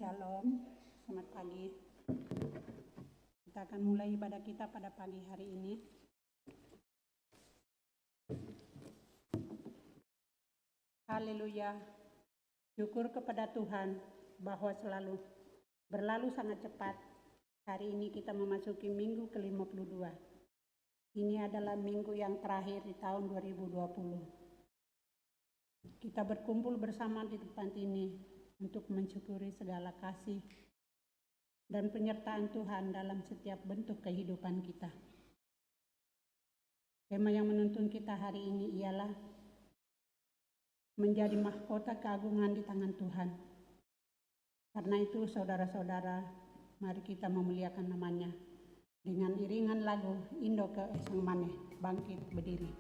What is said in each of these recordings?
Shalom, selamat pagi. Kita akan mulai ibadah kita pada pagi hari ini. Haleluya, syukur kepada Tuhan bahwa selalu berlalu sangat cepat. Hari ini kita memasuki minggu ke-52. Ini adalah minggu yang terakhir di tahun 2020. Kita berkumpul bersama di tempat ini untuk mensyukuri segala kasih dan penyertaan Tuhan dalam setiap bentuk kehidupan kita. Tema yang menuntun kita hari ini ialah menjadi mahkota keagungan di tangan Tuhan. Karena itu saudara-saudara, mari kita memuliakan namanya dengan iringan lagu Indo ke Esang Maneh, bangkit berdiri.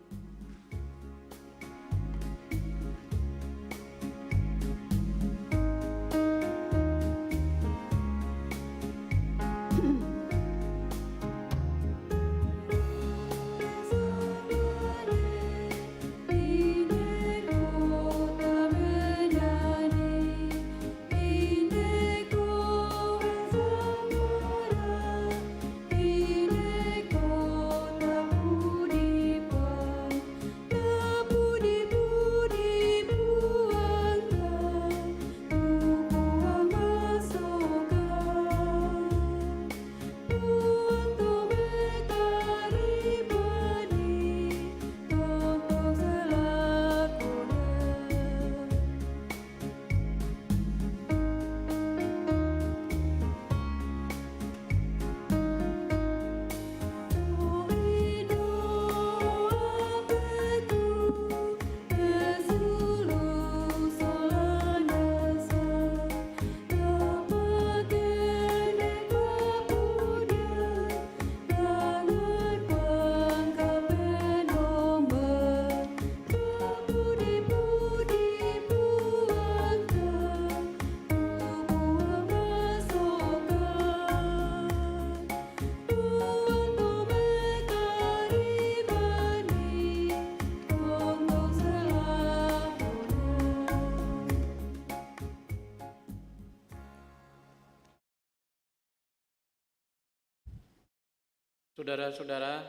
Saudara-saudara,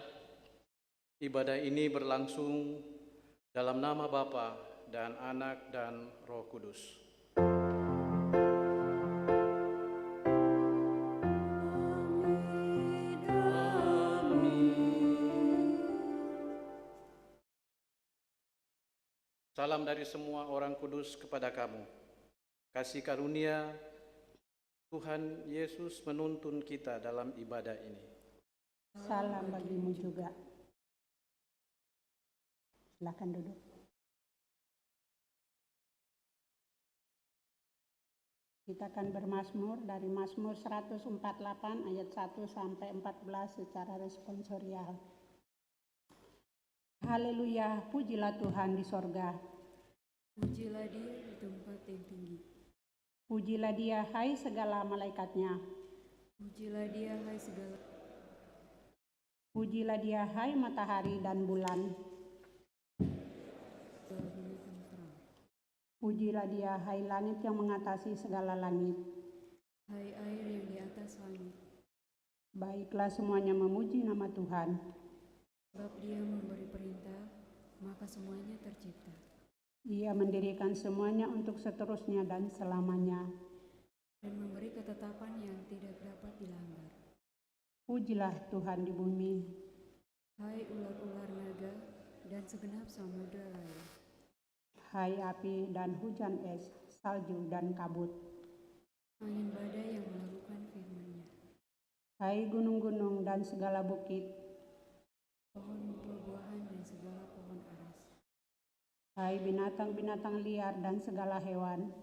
ibadah ini berlangsung dalam nama Bapa dan Anak dan Roh Kudus. Salam dari semua orang kudus kepada kamu. Kasih karunia Tuhan Yesus menuntun kita dalam ibadah ini. Salam bagimu juga. Silakan duduk. Kita akan bermazmur dari Mazmur 148 ayat 1 sampai 14 secara responsorial. Haleluya, pujilah Tuhan di sorga. Pujilah Dia di tempat yang tinggi. Pujilah Dia, hai segala malaikatnya. Pujilah Dia, hai segala. Pujilah Dia, hai matahari dan bulan. Pujilah Dia, hai langit yang mengatasi segala langit. Hai air yang di atas langit. Baiklah semuanya memuji nama Tuhan. Sebab Dia memberi perintah, maka semuanya tercipta. Ia mendirikan semuanya untuk seterusnya dan selamanya. Dan memberi ketetapan yang tidak dapat dilanggar. Pujilah Tuhan di bumi. Hai ular-ular naga dan segenap samudra raya. Hai api dan hujan es, salju dan kabut. Angin badai yang melakukan firman-Nya. Hai gunung-gunung dan segala bukit. Pohon buah-buahan dan segala pohon aras. Hai binatang-binatang liar dan segala hewan.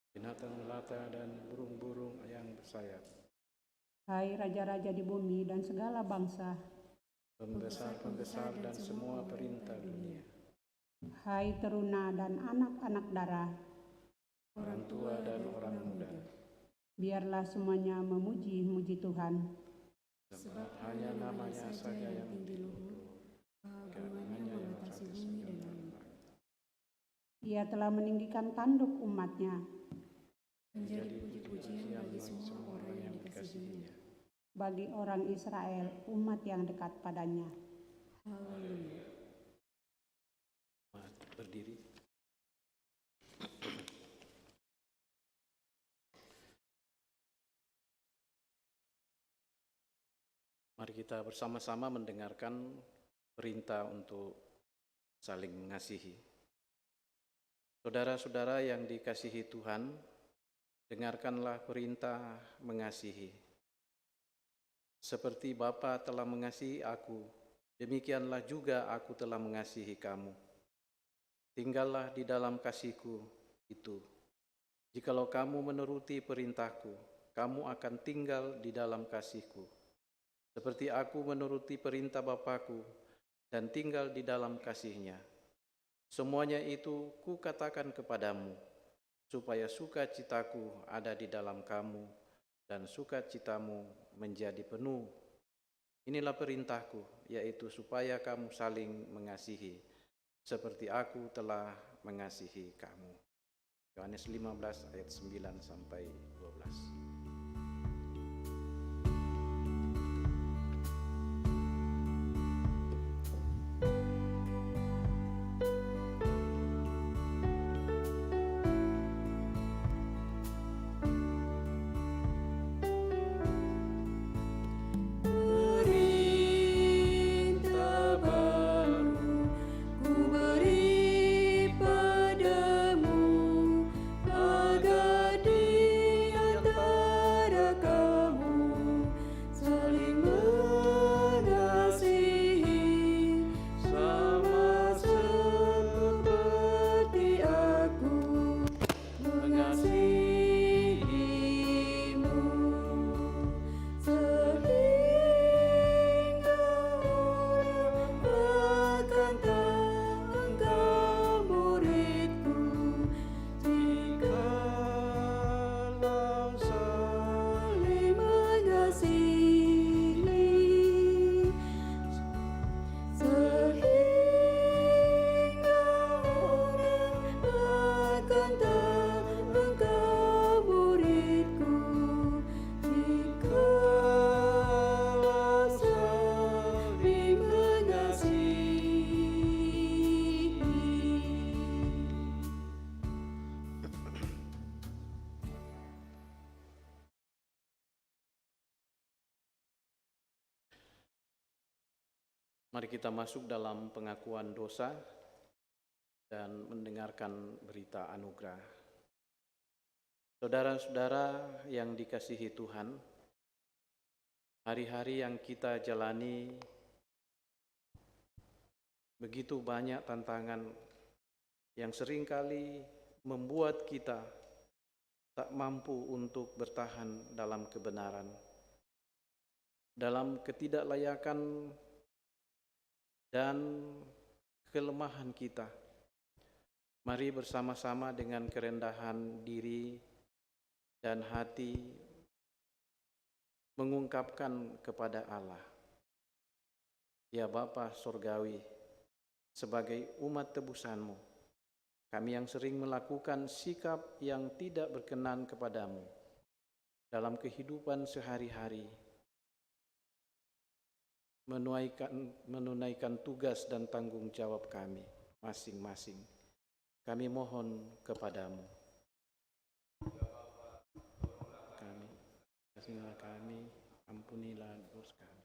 Binatang melata dan burung-burung yang bersayap. Hai raja-raja di bumi dan segala bangsa. Pembesar-pembesar dan semua perintah dunia. Hai teruna dan anak-anak darah. Orang tua dan orang muda. Biarlah semuanya memuji-muji Tuhan. Sebab hanya namanya saja yang tinggi luhur, keagungannya mengatasi bumi dan langit. Ia telah meninggikan tanduk umatnya. menjadi puji-pujian bagi semua orang yang dikasihinya. bagi orang Israel, umat yang dekat padanya. Haleluya. Berdiri. Mari kita bersama-sama mendengarkan perintah untuk saling mengasihi. Saudara-saudara yang dikasihi Tuhan, dengarkanlah perintah mengasihi. Seperti Bapa telah mengasihi aku, demikianlah juga aku telah mengasihi kamu. Tinggallah di dalam kasihku itu. Jikalau kamu menuruti perintahku, kamu akan tinggal di dalam kasihku. Seperti aku menuruti perintah Bapakku dan tinggal di dalam kasihnya. Semuanya itu kukatakan kepadamu, supaya sukacitaku ada di dalam kamu dan sukacitamu menjadi penuh. Inilah perintahku, yaitu supaya kamu saling mengasihi, seperti aku telah mengasihi kamu. Yohanes 15 ayat 9 sampai 12. Mari kita masuk dalam pengakuan dosa dan mendengarkan berita anugerah. Saudara-saudara yang dikasihi Tuhan, hari-hari yang kita jalani begitu banyak tantangan yang seringkali membuat kita tak mampu untuk bertahan dalam kebenaran, dalam ketidaklayakan dan kelemahan kita. Mari bersama-sama dengan kerendahan diri dan hati mengungkapkan kepada Allah, ya Bapa Surgawi, sebagai umat tebusan-Mu, kami yang sering melakukan sikap yang tidak berkenan kepadamu dalam kehidupan sehari-hari, menunaikan tugas dan tanggung jawab kami masing-masing. Kami mohon kepadamu. Kasihilah kami, ampunilah dosa kami.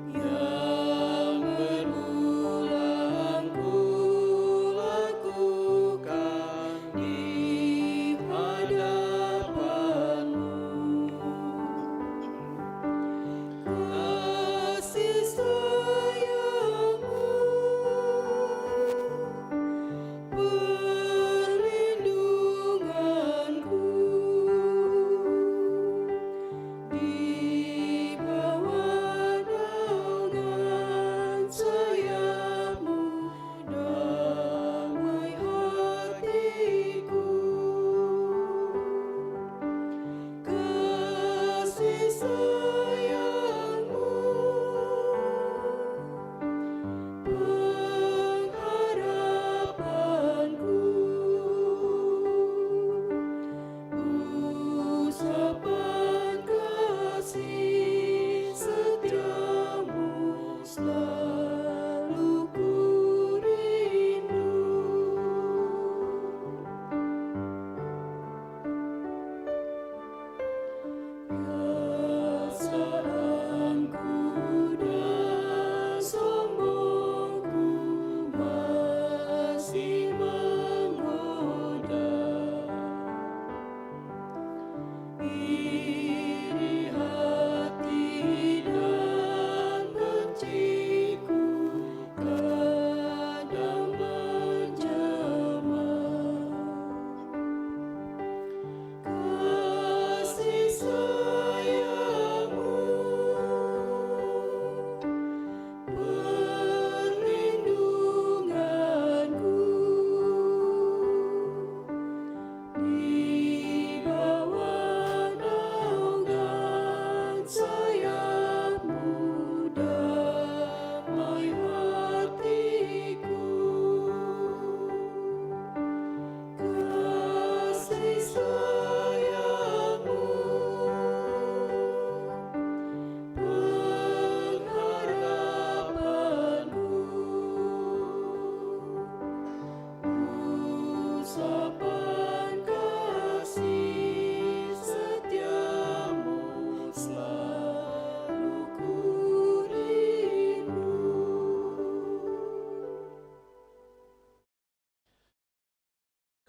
Yang berulang ku lakukan.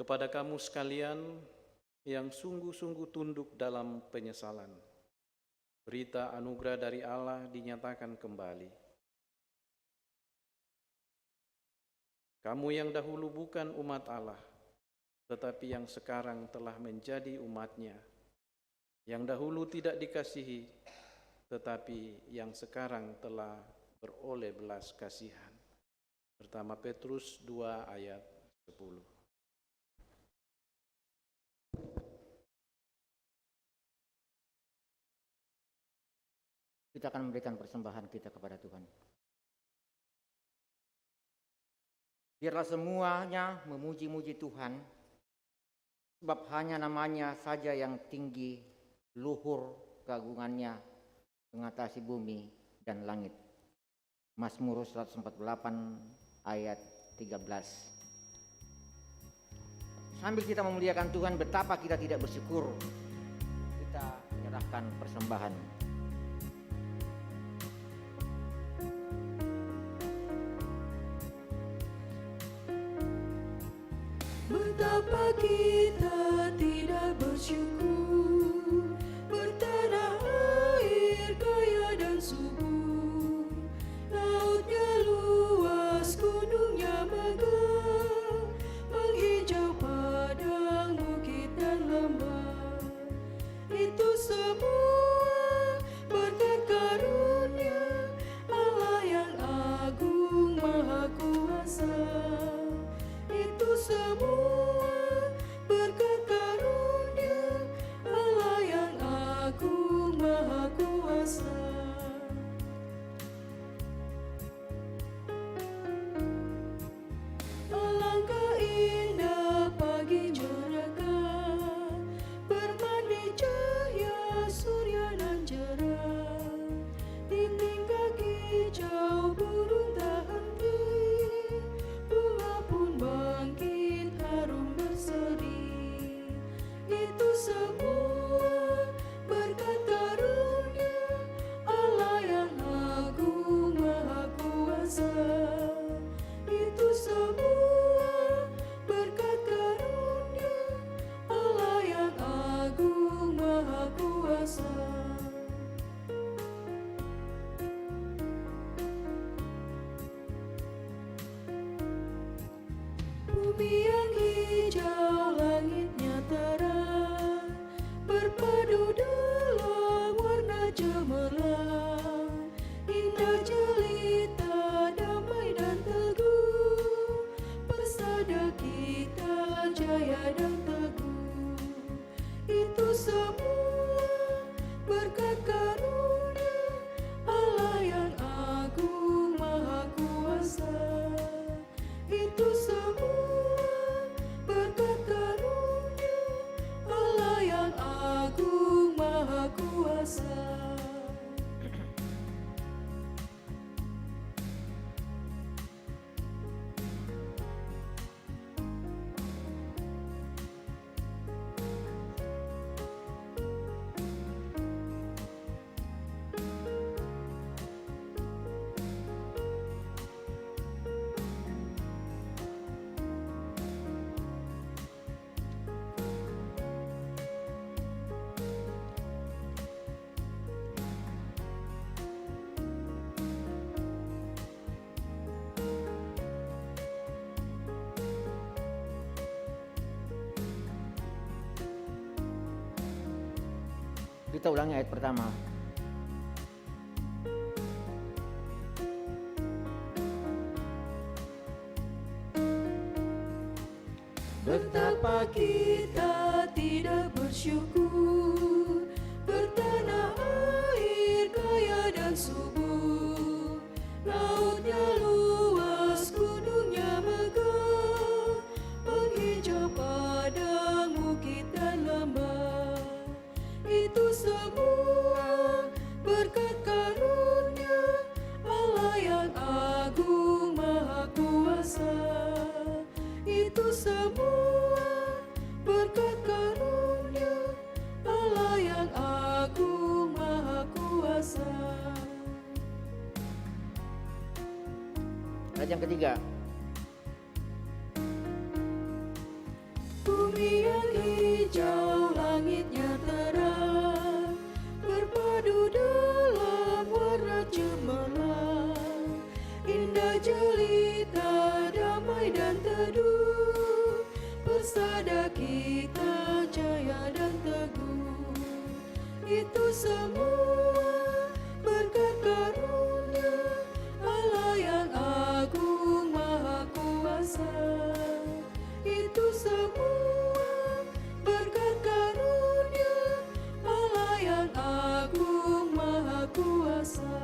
kepada kamu sekalian yang sungguh-sungguh tunduk dalam penyesalan, berita anugerah dari Allah dinyatakan kembali. Kamu yang dahulu bukan umat Allah, tetapi yang sekarang telah menjadi umat-Nya, yang dahulu tidak dikasihi, tetapi yang sekarang telah beroleh belas kasihan. Pertama Petrus 2 ayat 10. Kita akan memberikan persembahan kita kepada Tuhan. Biarlah semuanya memuji-muji Tuhan, sebab hanya namanya saja yang tinggi, luhur keagungannya mengatasi bumi dan langit. Mazmur 148 ayat 13. Sambil kita memuliakan Tuhan, betapa kita tidak bersyukur, kita menyerahkan persembahan. Betapa kita tidak bersyukur, bertanah air kaya dan subur, lautnya luas, gunungnya megah, menghijau padang, bukit dan lembah. Itu semua berkat karunia Allah yang agung maha kuasa. Itu semua berkat karunia Allah yang agung maha kuasa. Alangkah indah pagi mereka, bermandi cahaya surya dan cerah, dinding kaki hijau burung tak henti, bunga pun bangkit harum berseri. Itu semua berkat karunia Allah yang agung maha kuasa. Itu semua berkat karunia Allah yang agung maha kuasa. Bumi yang hijau, langitnya terang, berpadu dalam warna cemerlang, indah jelita, damai dan teguh, persada kita jaya dan teguh. Itu semua berkat karunia Allah yang agung maha kuasa. Itu semua berkat karunia Allah yang agung maha kuasa. Kita ulangi ayat pertama. Betapa kita tidak bersyukur, bertanah air kaya dan subur, lautnya luas, gunungnya megah, menghijau padang, bukit dan lembah. Itu semua berkat karunia Allah yang agung maha kuasa. Itu semua berkat karunia Allah yang agung maha kuasa. Ayat yang ketiga. bumi yang hijau, langitnya terang, berpadu dalam warna cemerlang, indah jelita, damai dan teduh, persada kita jaya dan teguh. Itu semua berkat karunia Allah yang agung maha kuasa. Itu semua berkat karunia Allah yang agung maha kuasa.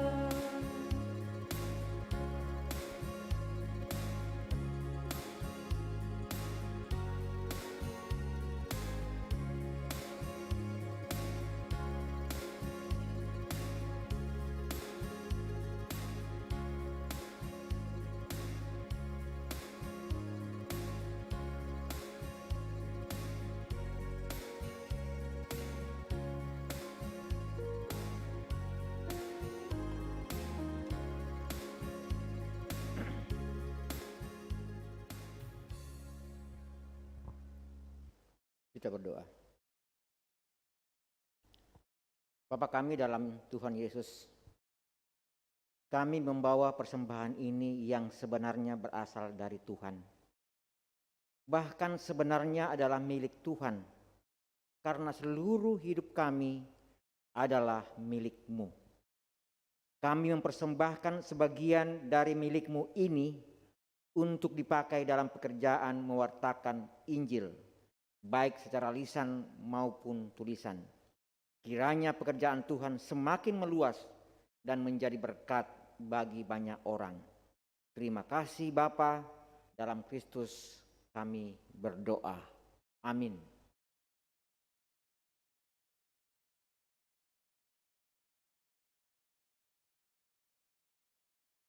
Kita berdoa. Bapa kami dalam Tuhan Yesus, kami membawa persembahan ini yang sebenarnya berasal dari Tuhan. Bahkan sebenarnya adalah milik Tuhan, karena seluruh hidup kami adalah milik-Mu. Kami mempersembahkan sebagian dari milik-Mu ini untuk dipakai dalam pekerjaan mewartakan Injil, baik secara lisan maupun tulisan. Kiranya pekerjaan Tuhan semakin meluas dan menjadi berkat bagi banyak orang. Terima kasih Bapa, dalam Kristus kami berdoa. Amin.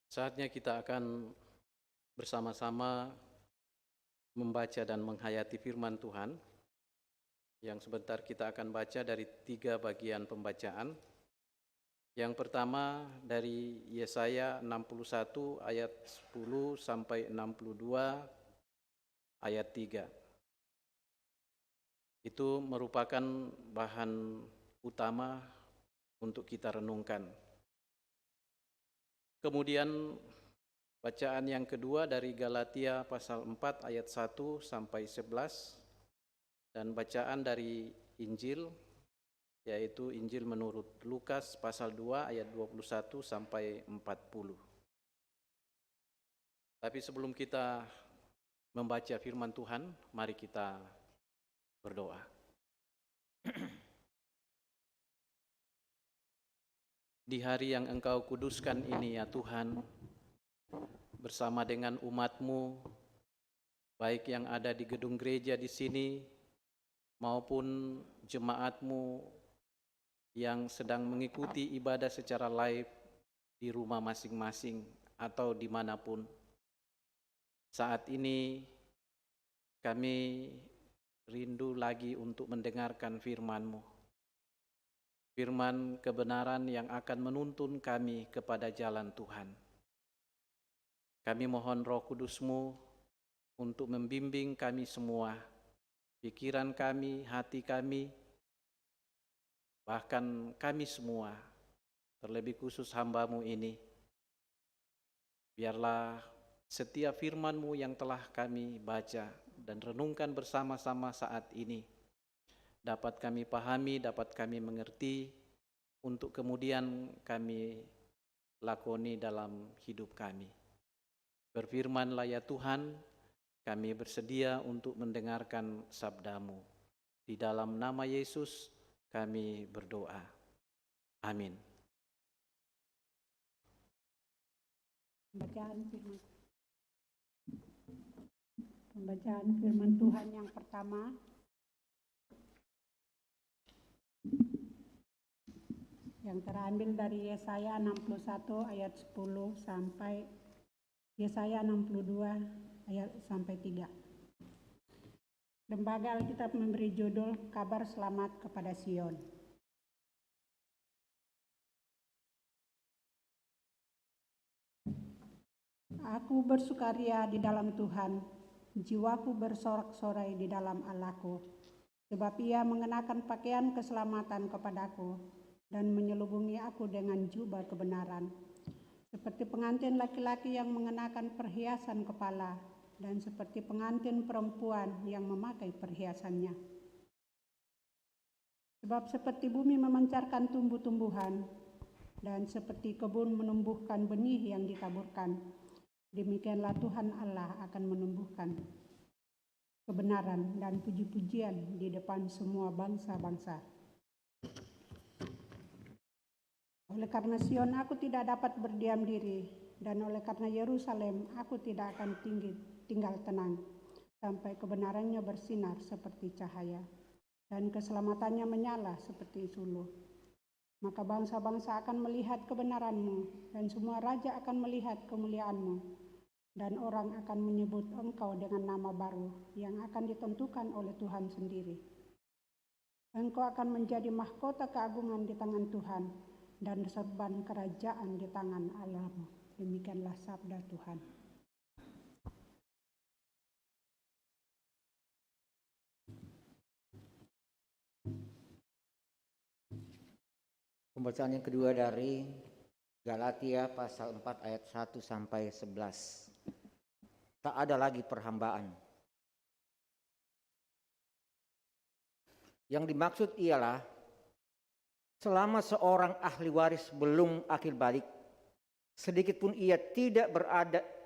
Saatnya kita akan bersama-sama membaca dan menghayati firman Tuhan yang sebentar kita akan baca dari 3 bagian pembacaan. Yang pertama dari Yesaya 61 ayat 10 sampai 62 ayat 3. Itu merupakan bahan utama untuk kita renungkan. Kemudian bacaan yang kedua dari Galatia pasal 4 ayat 1 sampai 11 dan bacaan dari Injil yaitu Injil menurut Lukas pasal 2 ayat 21 sampai 40. Tapi sebelum kita membaca firman Tuhan, mari kita berdoa. Di hari yang Engkau kuduskan ini ya Tuhan, bersama dengan umat-Mu, baik yang ada di gedung gereja di sini, maupun jemaat-Mu yang sedang mengikuti ibadah secara live di rumah masing-masing atau dimanapun. Saat ini kami rindu lagi untuk mendengarkan firman-Mu. Firman kebenaran yang akan menuntun kami kepada jalan Tuhan. Kami mohon Roh Kudus-Mu untuk membimbing kami semua, pikiran kami, hati kami, bahkan kami semua, terlebih khusus hamba-Mu ini. Biarlah setiap firman-Mu yang telah kami baca dan renungkan bersama-sama saat ini, dapat kami pahami, dapat kami mengerti, untuk kemudian kami lakoni dalam hidup kami. Berfirman-Lah ya Tuhan, kami bersedia untuk mendengarkan sabda-Mu. Di dalam nama Yesus kami berdoa. Amin. Pembacaan firman Tuhan yang pertama yang terambil dari Yesaya 61 ayat 10 sampai Yesaya 62 ayat sampai 3. Lembaga Alkitab memberi judul Kabar Selamat kepada Sion. Aku bersukaria di dalam Tuhan, Jiwaku bersorak-sorai di dalam Allahku, sebab Ia mengenakan pakaian keselamatan kepadaku dan menyelubungi aku dengan jubah kebenaran. Seperti pengantin laki-laki yang mengenakan perhiasan kepala dan seperti pengantin perempuan yang memakai perhiasannya. Sebab seperti bumi memancarkan tumbuh-tumbuhan dan seperti kebun menumbuhkan benih yang ditaburkan, demikianlah Tuhan Allah akan menumbuhkan kebenaran dan puji-pujian di depan semua bangsa-bangsa. Oleh karena Sion aku tidak dapat berdiam diri, dan oleh karena Yerusalem aku tidak akan tinggal tenang, sampai kebenarannya bersinar seperti cahaya, dan keselamatannya menyala seperti suluh. Maka bangsa-bangsa akan melihat kebenaranmu, dan semua raja akan melihat kemuliaanmu, dan orang akan menyebut engkau dengan nama baru yang akan ditentukan oleh Tuhan sendiri. Engkau akan menjadi mahkota keagungan di tangan Tuhan, dan serban kerajaan di tangan Allahmu. Demikianlah sabda Tuhan. Pembacaan yang kedua dari Galatia pasal 4 ayat 1 sampai 11. Tak ada lagi perhambaan. Yang dimaksud ialah selama seorang ahli waris belum akil balik, sedikit pun ia tidak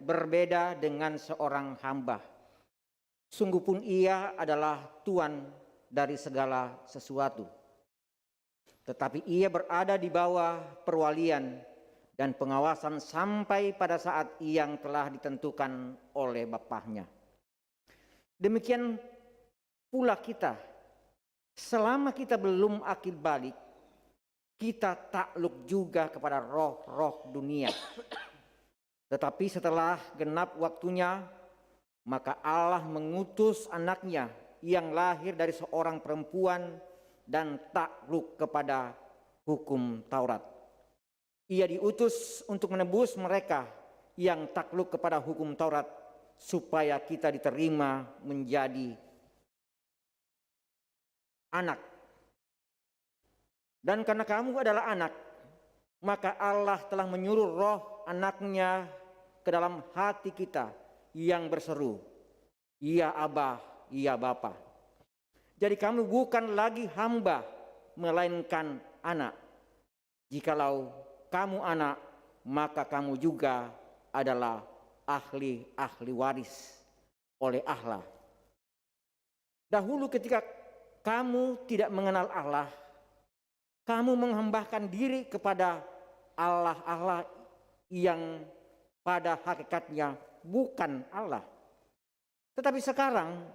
berbeda dengan seorang hamba. Sungguh pun ia adalah tuan dari segala sesuatu. Tetapi ia berada di bawah perwalian dan pengawasan sampai pada saat yang telah ditentukan oleh Bapaknya. Demikian pula kita, selama kita belum akil balik, kita takluk juga kepada roh-roh dunia. Tetapi setelah genap waktunya, maka Allah mengutus anaknya yang lahir dari seorang perempuan dan takluk kepada hukum Taurat. Ia diutus untuk menebus mereka yang takluk kepada hukum Taurat, supaya kita diterima menjadi anak. Dan karena kamu adalah anak, maka Allah telah menyuruh roh anaknya ke dalam hati kita yang berseru, "Ya Abba, ya Bapa." Jadi kamu bukan lagi hamba, melainkan anak. Jikalau kamu anak, maka kamu juga adalah ahli waris oleh Allah. Dahulu ketika kamu tidak mengenal Allah, kamu menghambahkan diri kepada Allah yang pada hakikatnya bukan Allah. Tetapi sekarang,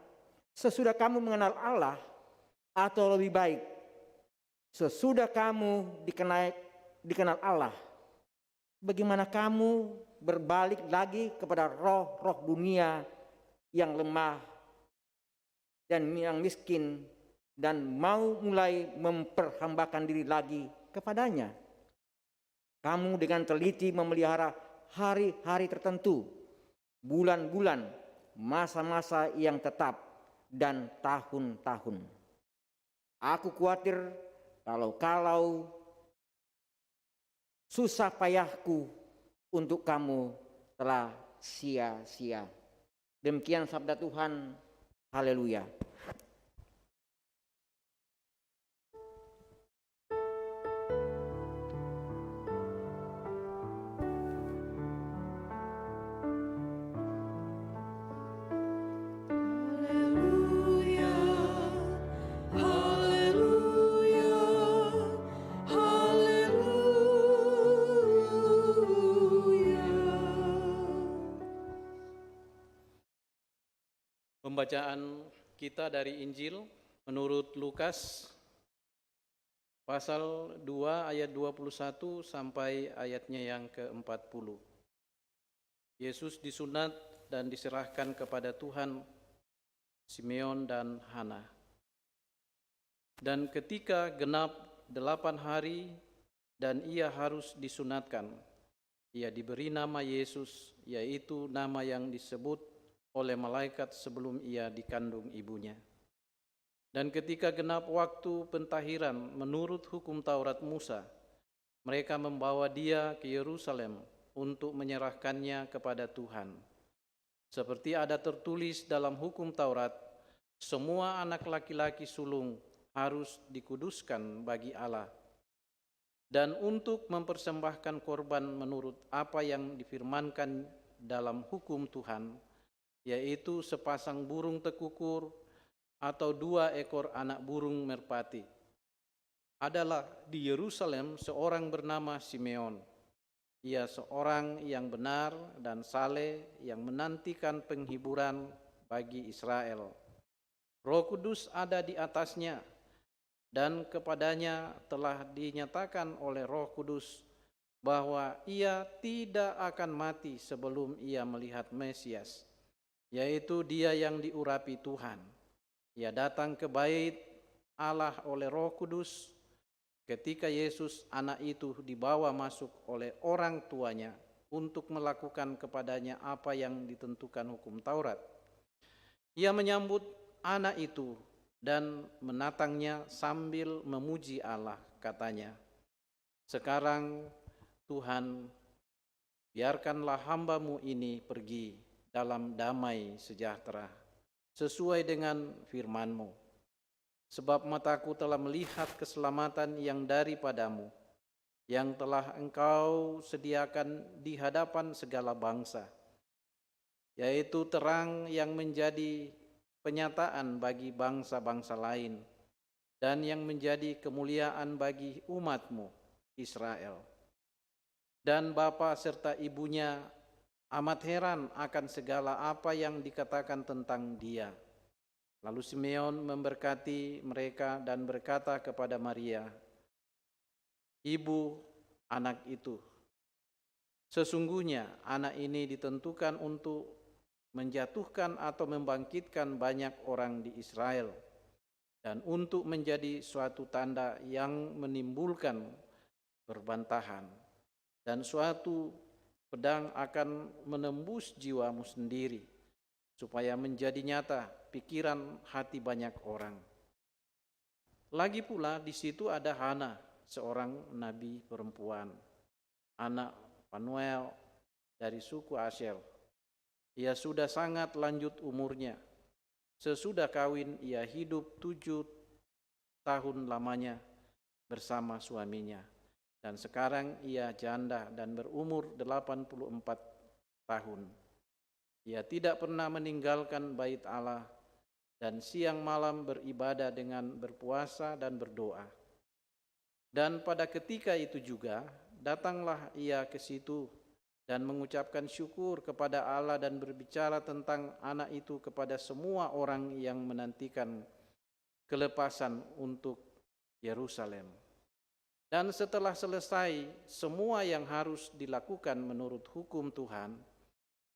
sesudah kamu mengenal Allah, atau lebih baik, sesudah kamu dikenal Allah, bagaimana kamu berbalik lagi kepada roh-roh dunia yang lemah dan yang miskin, dan mau mulai memperhambakan diri lagi kepadanya? Kamu dengan teliti memelihara hari-hari tertentu, bulan-bulan, masa-masa yang tetap, dan tahun-tahun. Aku khawatir kalau susah payahku untuk kamu telah sia-sia. Demikian sabda Tuhan. Haleluya. Pembacaan kita dari Injil menurut Lukas pasal 2 ayat 21 sampai ayatnya yang ke-40. Yesus disunat dan diserahkan kepada Tuhan Simeon dan Hana. Dan ketika genap 8 hari dan ia harus disunatkan, ia diberi nama Yesus, yaitu nama yang disebut oleh malaikat sebelum ia dikandung ibunya. Dan ketika genap waktu pentahiran menurut hukum Taurat Musa, mereka membawa dia ke Yerusalem untuk menyerahkannya kepada Tuhan. Seperti ada tertulis dalam hukum Taurat, semua anak laki-laki sulung harus dikuduskan bagi Allah. Dan untuk mempersembahkan korban menurut apa yang difirmankan dalam hukum Tuhan, yaitu sepasang burung tekukur atau 2 ekor anak burung merpati. Adalah di Yerusalem seorang bernama Simeon. Ia seorang yang benar dan saleh yang menantikan penghiburan bagi Israel. Roh Kudus ada di atasnya, dan kepadanya telah dinyatakan oleh Roh Kudus bahwa ia tidak akan mati sebelum ia melihat Mesias, yaitu Dia yang diurapi Tuhan. Ia datang ke bait Allah oleh Roh Kudus ketika Yesus anak itu dibawa masuk oleh orang tuanya untuk melakukan kepadanya apa yang ditentukan hukum Taurat. Ia menyambut anak itu dan menatangnya sambil memuji Allah, katanya, "Sekarang Tuhan, biarkanlah hamba-Mu ini pergi dalam damai sejahtera, sesuai dengan firman-Mu. Sebab mataku telah melihat keselamatan yang daripadamu, yang telah Engkau sediakan di hadapan segala bangsa, yaitu terang yang menjadi penyataan bagi bangsa-bangsa lain, dan yang menjadi kemuliaan bagi umat-Mu, Israel." Dan bapa serta ibunya amat heran akan segala apa yang dikatakan tentang dia. Lalu Simeon memberkati mereka dan berkata kepada Maria, "Ibu anak itu, sesungguhnya anak ini ditentukan untuk menjatuhkan atau membangkitkan banyak orang di Israel, dan untuk menjadi suatu tanda yang menimbulkan perbantahan, dan suatu pedang akan menembus jiwamu sendiri, supaya menjadi nyata pikiran hati banyak orang." Lagi pula di situ ada Hana, seorang nabi perempuan, anak Fanuel dari suku Asher. Ia sudah sangat lanjut umurnya. Sesudah kawin ia hidup 7 tahun lamanya bersama suaminya. Dan sekarang ia janda dan berumur 84 tahun. Ia tidak pernah meninggalkan bait Allah dan siang malam beribadah dengan berpuasa dan berdoa. Dan pada ketika itu juga datanglah ia ke situ dan mengucapkan syukur kepada Allah dan berbicara tentang anak itu kepada semua orang yang menantikan kelepasan untuk Yerusalem. Dan setelah selesai semua yang harus dilakukan menurut hukum Tuhan,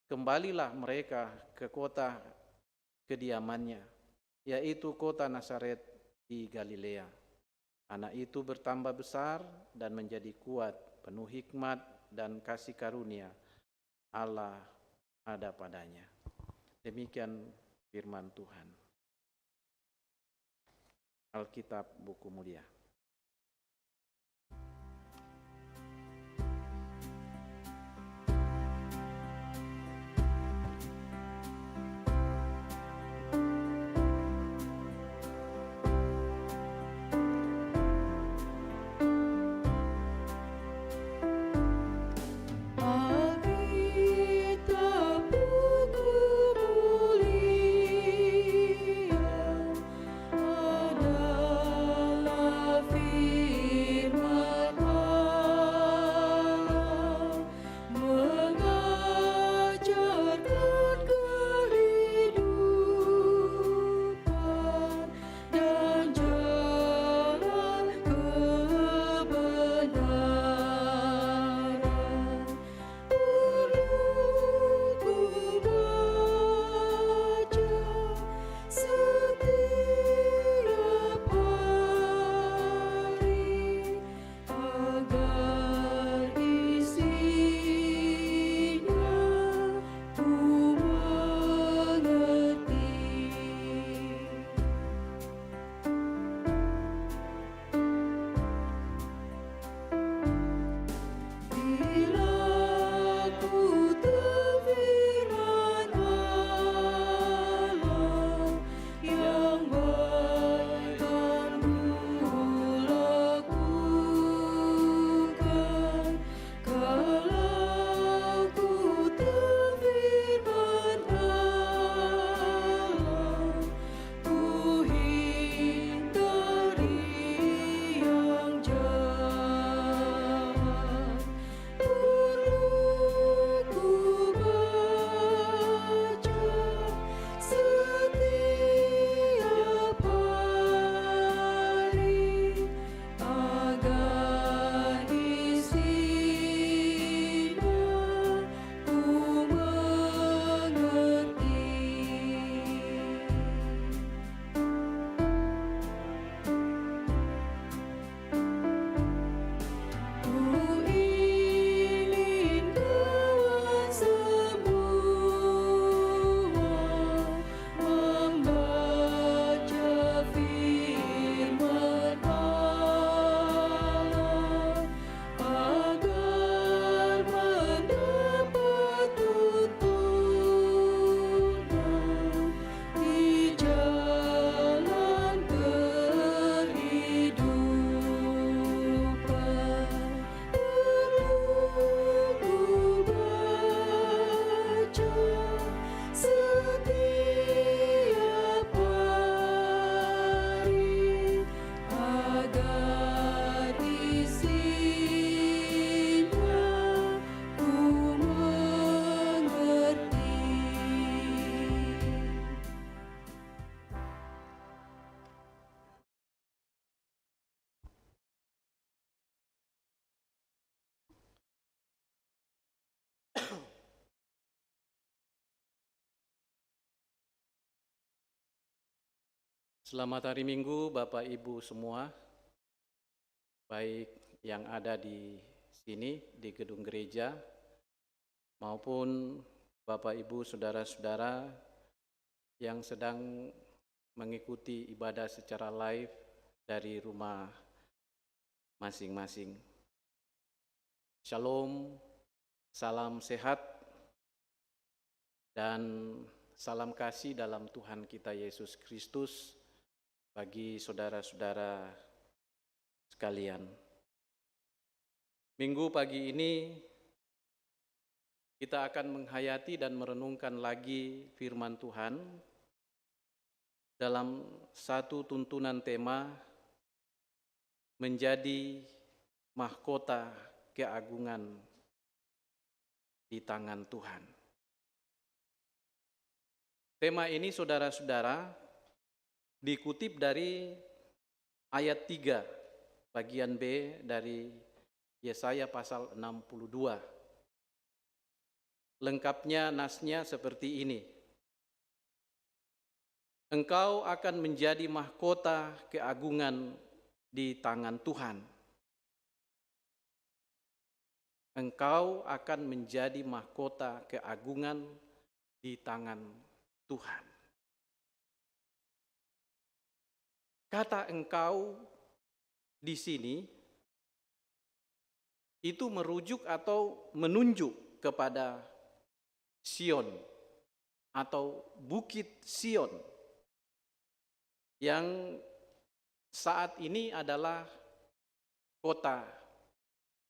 kembalilah mereka ke kota kediamannya, yaitu kota Nazaret di Galilea. Anak itu bertambah besar dan menjadi kuat, penuh hikmat dan kasih karunia Allah ada padanya. Demikian firman Tuhan. Alkitab Buku Mulia. Adalah Selamat hari Minggu Bapak Ibu semua, baik yang ada di sini di gedung gereja maupun Bapak Ibu saudara-saudara yang sedang mengikuti ibadah secara live dari rumah masing-masing. Shalom, salam sehat, dan salam kasih dalam Tuhan kita Yesus Kristus bagi saudara-saudara sekalian. Minggu pagi ini kita akan menghayati dan merenungkan lagi firman Tuhan dalam satu tuntunan tema menjadi mahkota keagungan di tangan Tuhan. Tema ini saudara-saudara dikutip dari ayat 3 bagian B dari Yesaya pasal 62. Lengkapnya nasnya seperti ini. Engkau akan menjadi mahkota keagungan di tangan Tuhan. Engkau akan menjadi mahkota keagungan di tangan Tuhan. Kata engkau di sini itu merujuk atau menunjuk kepada Sion atau Bukit Sion yang saat ini adalah kota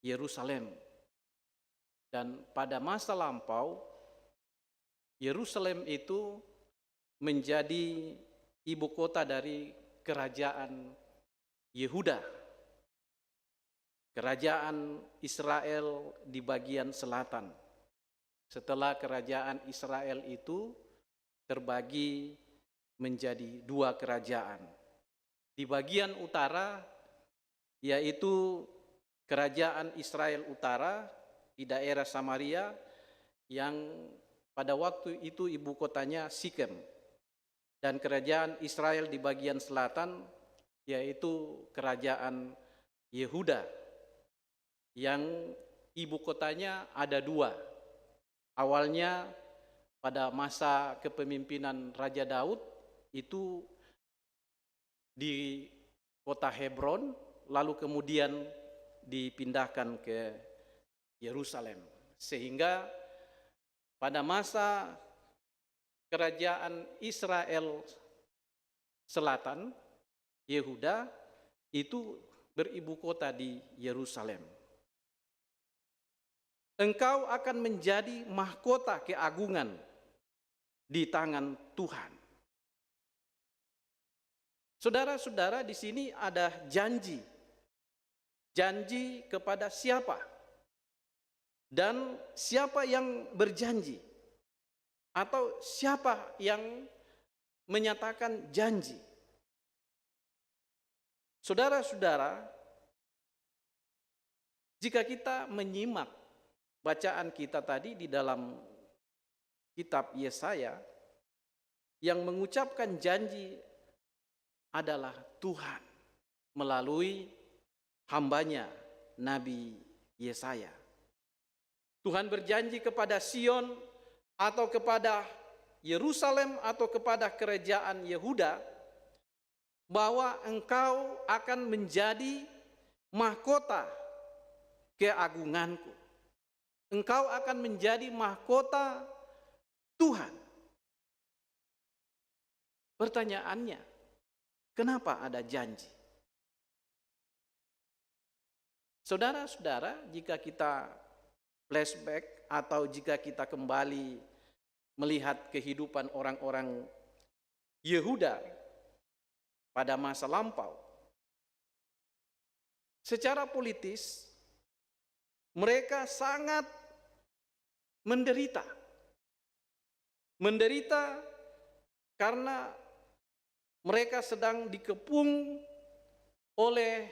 Yerusalem. Dan pada masa lampau, Yerusalem itu menjadi ibu kota dari kerajaan Yehuda, kerajaan Israel di bagian selatan. Setelah kerajaan Israel itu terbagi menjadi dua kerajaan. Di bagian utara, yaitu kerajaan Israel utara di daerah Samaria, yang pada waktu itu ibu kotanya Sikem, dan kerajaan Israel di bagian selatan, yaitu kerajaan Yehuda, yang ibu kotanya ada dua. Awalnya pada masa kepemimpinan Raja Daud itu di kota Hebron, lalu kemudian dipindahkan ke Yerusalem. Sehingga pada masa kerajaan Israel selatan, Yehuda, itu beribu kota di Yerusalem. Engkau akan menjadi mahkota keagungan di tangan Tuhan. Saudara-saudara, di sini ada janji. Janji kepada siapa? Dan siapa yang berjanji? Atau siapa yang menyatakan janji? Saudara-saudara, jika kita menyimak bacaan kita tadi di dalam kitab Yesaya, yang mengucapkan janji adalah Tuhan melalui hambanya Nabi Yesaya. Tuhan berjanji kepada Sion atau kepada Yerusalem atau kepada kerajaan Yehuda bahwa engkau akan menjadi mahkota keagunganku. Engkau akan menjadi mahkota Tuhan. Pertanyaannya, kenapa ada janji? Saudara-saudara, jika kita flashback atau jika kita kembali melihat kehidupan orang-orang Yehuda pada masa lampau, secara politis mereka sangat menderita. Menderita karena mereka sedang dikepung oleh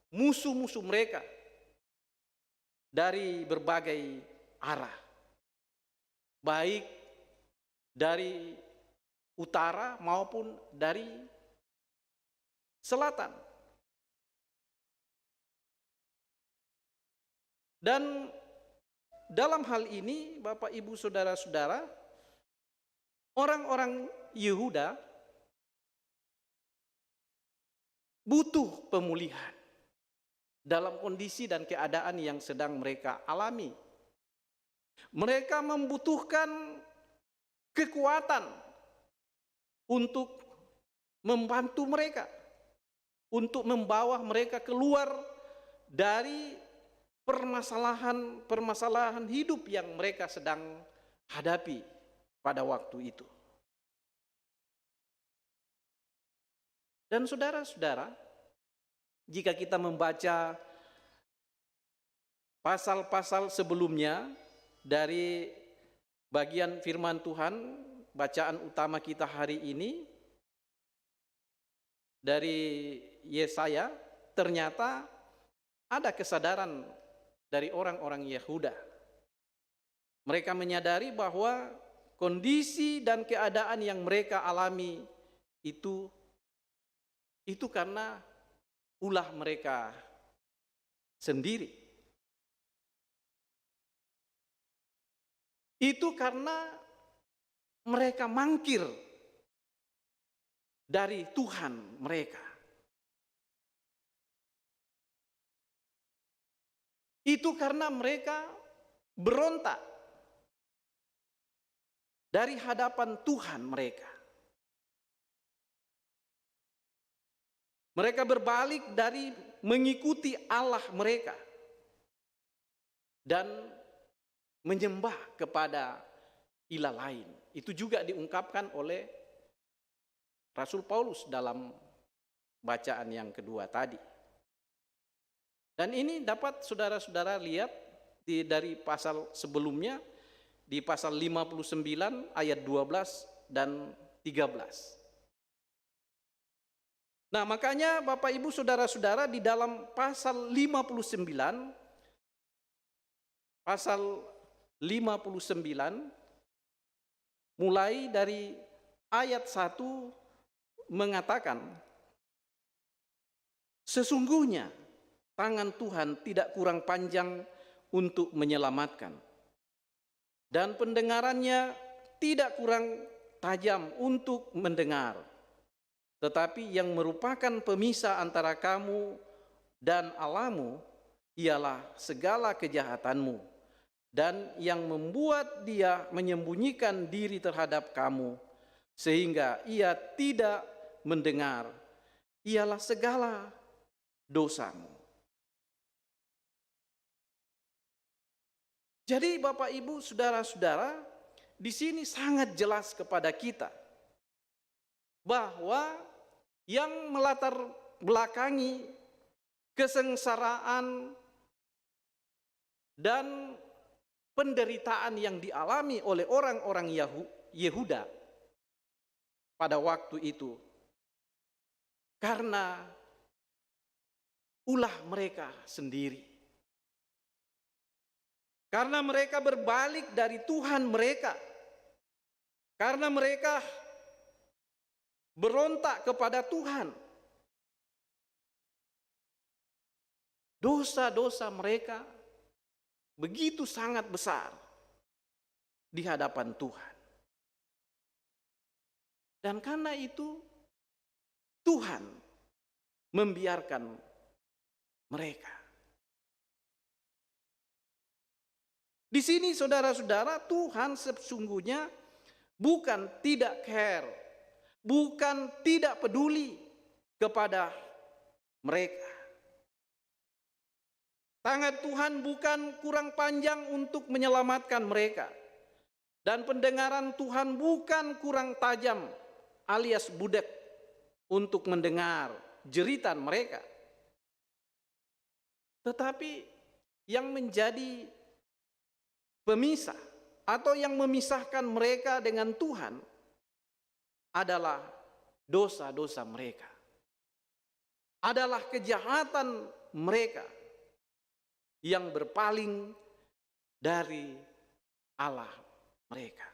musuh-musuh mereka dari berbagai arah. Baik dari utara maupun dari selatan. Dan dalam hal ini, Bapak Ibu Saudara-saudara, orang-orang Yehuda butuh pemulihan dalam kondisi dan keadaan yang sedang mereka alami. Mereka membutuhkan kekuatan untuk membantu mereka, untuk membawa mereka keluar dari permasalahan hidup yang mereka sedang hadapi pada waktu itu. Dan saudara-saudara, jika kita membaca pasal-pasal sebelumnya dari bagian firman Tuhan, bacaan utama kita hari ini dari Yesaya, ternyata ada kesadaran dari orang-orang Yehuda. Mereka menyadari bahwa kondisi dan keadaan yang mereka alami itu karena ulah mereka sendiri. Itu karena mereka mangkir dari Tuhan mereka. Itu karena mereka berontak dari hadapan Tuhan mereka. Mereka berbalik dari mengikuti Allah mereka dan menyembah kepada ilah lain. Itu juga diungkapkan oleh Rasul Paulus dalam bacaan yang kedua tadi. Dan ini dapat saudara-saudara lihat dari pasal sebelumnya, di pasal 59 ayat 12 dan 13. Nah, makanya Bapak Ibu Saudara-saudara, di dalam pasal 59 mulai dari ayat 1 mengatakan, sesungguhnya tangan Tuhan tidak kurang panjang untuk menyelamatkan, dan pendengarannya tidak kurang tajam untuk mendengar. Tetapi yang merupakan pemisah antara kamu dan Allahmu ialah segala kejahatanmu, dan yang membuat dia menyembunyikan diri terhadap kamu sehingga ia tidak mendengar ialah segala dosamu. Jadi Bapak Ibu Saudara-saudara, di sini sangat jelas kepada kita bahwa yang melatar belakangi kesengsaraan dan penderitaan yang dialami oleh orang-orang Yehuda pada waktu itu karena ulah mereka sendiri. Karena mereka berbalik dari Tuhan mereka. Karena mereka berontak kepada Tuhan. Dosa-dosa mereka begitu sangat besar di hadapan Tuhan. Dan karena itu Tuhan membiarkan mereka. Di sini saudara-saudara, Tuhan sesungguhnya bukan tidak care, bukan tidak peduli kepada mereka. Tangan Tuhan bukan kurang panjang untuk menyelamatkan mereka. Dan pendengaran Tuhan bukan kurang tajam alias budak untuk mendengar jeritan mereka. Tetapi yang menjadi pemisah atau yang memisahkan mereka dengan Tuhan adalah dosa-dosa mereka. Adalah kejahatan mereka yang berpaling dari Allah mereka.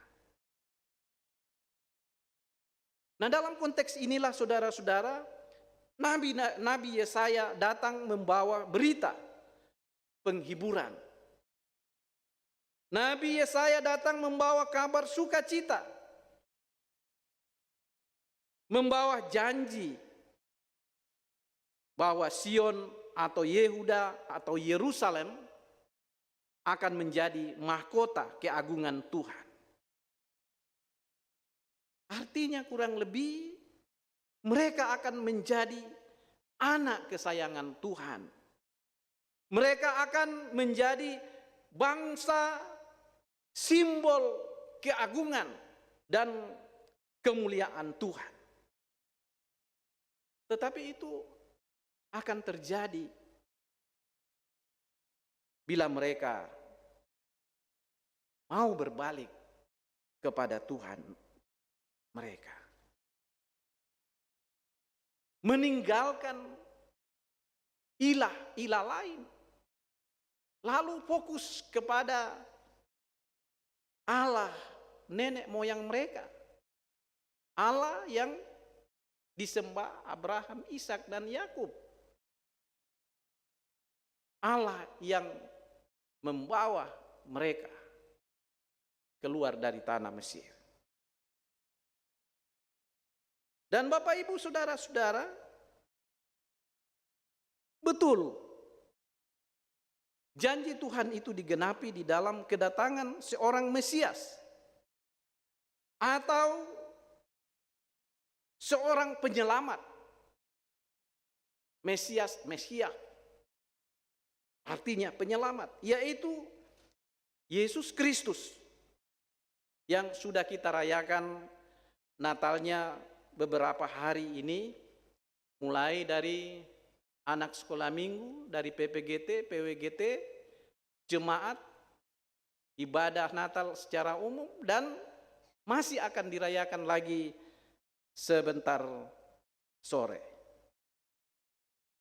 Nah, dalam konteks inilah saudara-saudara, Nabi Yesaya datang membawa berita penghiburan. Nabi Yesaya datang membawa kabar sukacita, membawa janji bahwa Sion atau Yehuda atau Yerusalem akan menjadi mahkota keagungan Tuhan. Artinya kurang lebih mereka akan menjadi anak kesayangan Tuhan. Mereka akan menjadi bangsa simbol keagungan dan kemuliaan Tuhan. Tetapi itu akan terjadi bila mereka mau berbalik kepada Tuhan mereka. Meninggalkan ilah lain. Lalu fokus kepada Allah nenek moyang mereka. Allah yang disembah Abraham, Ishak dan Yakub. Allah yang membawa mereka keluar dari tanah Mesir. Dan Bapak Ibu Saudara-saudara, betul janji Tuhan itu digenapi di dalam kedatangan seorang Mesias atau seorang penyelamat. Mesias artinya penyelamat, yaitu Yesus Kristus yang sudah kita rayakan Natalnya beberapa hari ini, mulai dari anak sekolah minggu, dari PPGT, PWGT, jemaat, ibadah Natal secara umum, dan masih akan dirayakan lagi sebentar sore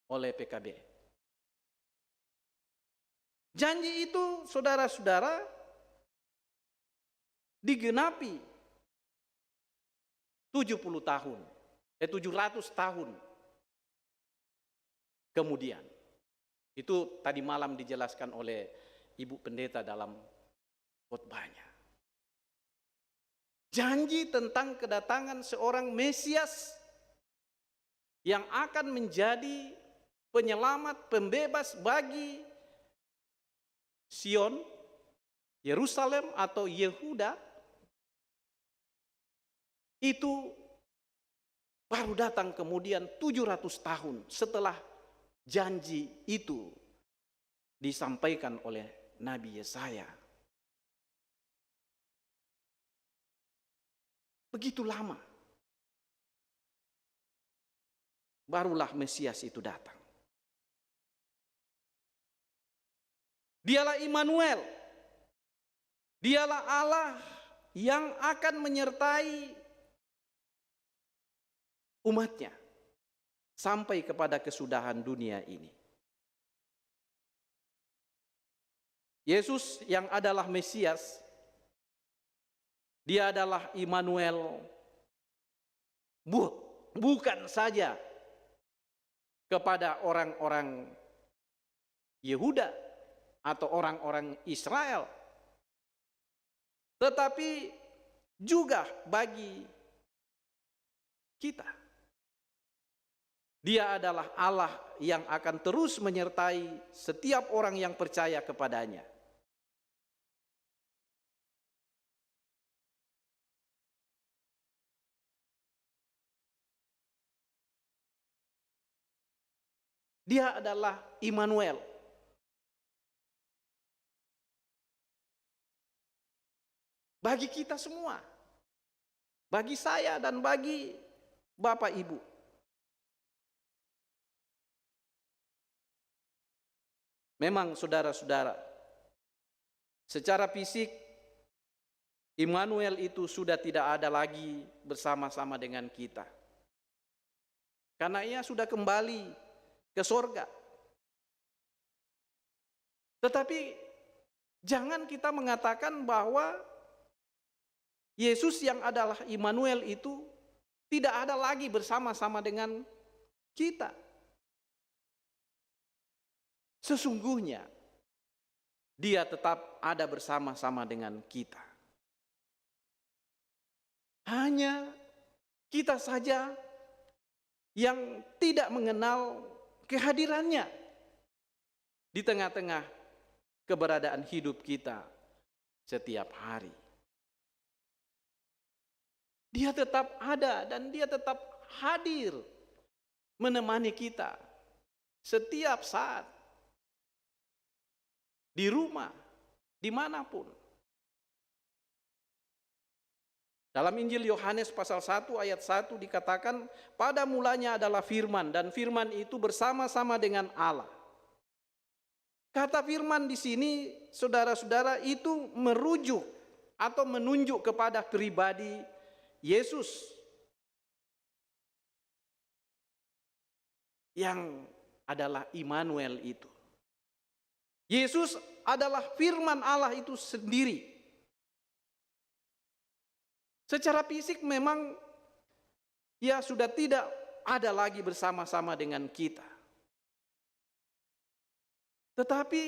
oleh PKB. Janji itu saudara-saudara digenapi 700 tahun kemudian. Itu tadi malam dijelaskan oleh Ibu Pendeta dalam khotbahnya. Janji tentang kedatangan seorang Mesias yang akan menjadi penyelamat, pembebas bagi Sion, Yerusalem atau Yehuda, itu baru datang kemudian 700 tahun setelah janji itu disampaikan oleh Nabi Yesaya. Begitu lama barulah Mesias itu datang. Dialah Immanuel. Dialah Allah yang akan menyertai umatnya sampai kepada kesudahan dunia ini. Yesus yang adalah Mesias, dia adalah Immanuel, bukan saja kepada orang-orang Yehuda atau orang-orang Israel, tetapi juga bagi kita. Dia adalah Allah yang akan terus menyertai setiap orang yang percaya kepadanya. Dia adalah Immanuel. Bagi kita semua. Bagi saya dan bagi Bapak Ibu. Memang saudara-saudara, secara fisik Immanuel itu sudah tidak ada lagi bersama-sama dengan kita. Karena ia sudah kembali ke sorga. Tetapi jangan kita mengatakan bahwa Yesus yang adalah Immanuel itu tidak ada lagi bersama-sama dengan kita. Sesungguhnya Dia tetap ada bersama-sama dengan kita. Hanya kita saja yang tidak mengenal kehadirannya di tengah-tengah keberadaan hidup kita setiap hari. Dia tetap ada dan Dia tetap hadir menemani kita setiap saat, di rumah, dimanapun. Dalam Injil Yohanes pasal 1 ayat 1 dikatakan, pada mulanya adalah firman, dan firman itu bersama-sama dengan Allah. Kata firman di sini, saudara-saudara, itu merujuk atau menunjuk kepada pribadi Yesus yang adalah Immanuel itu. Yesus adalah firman Allah itu sendiri. Secara fisik memang ya sudah tidak ada lagi bersama-sama dengan kita. Tetapi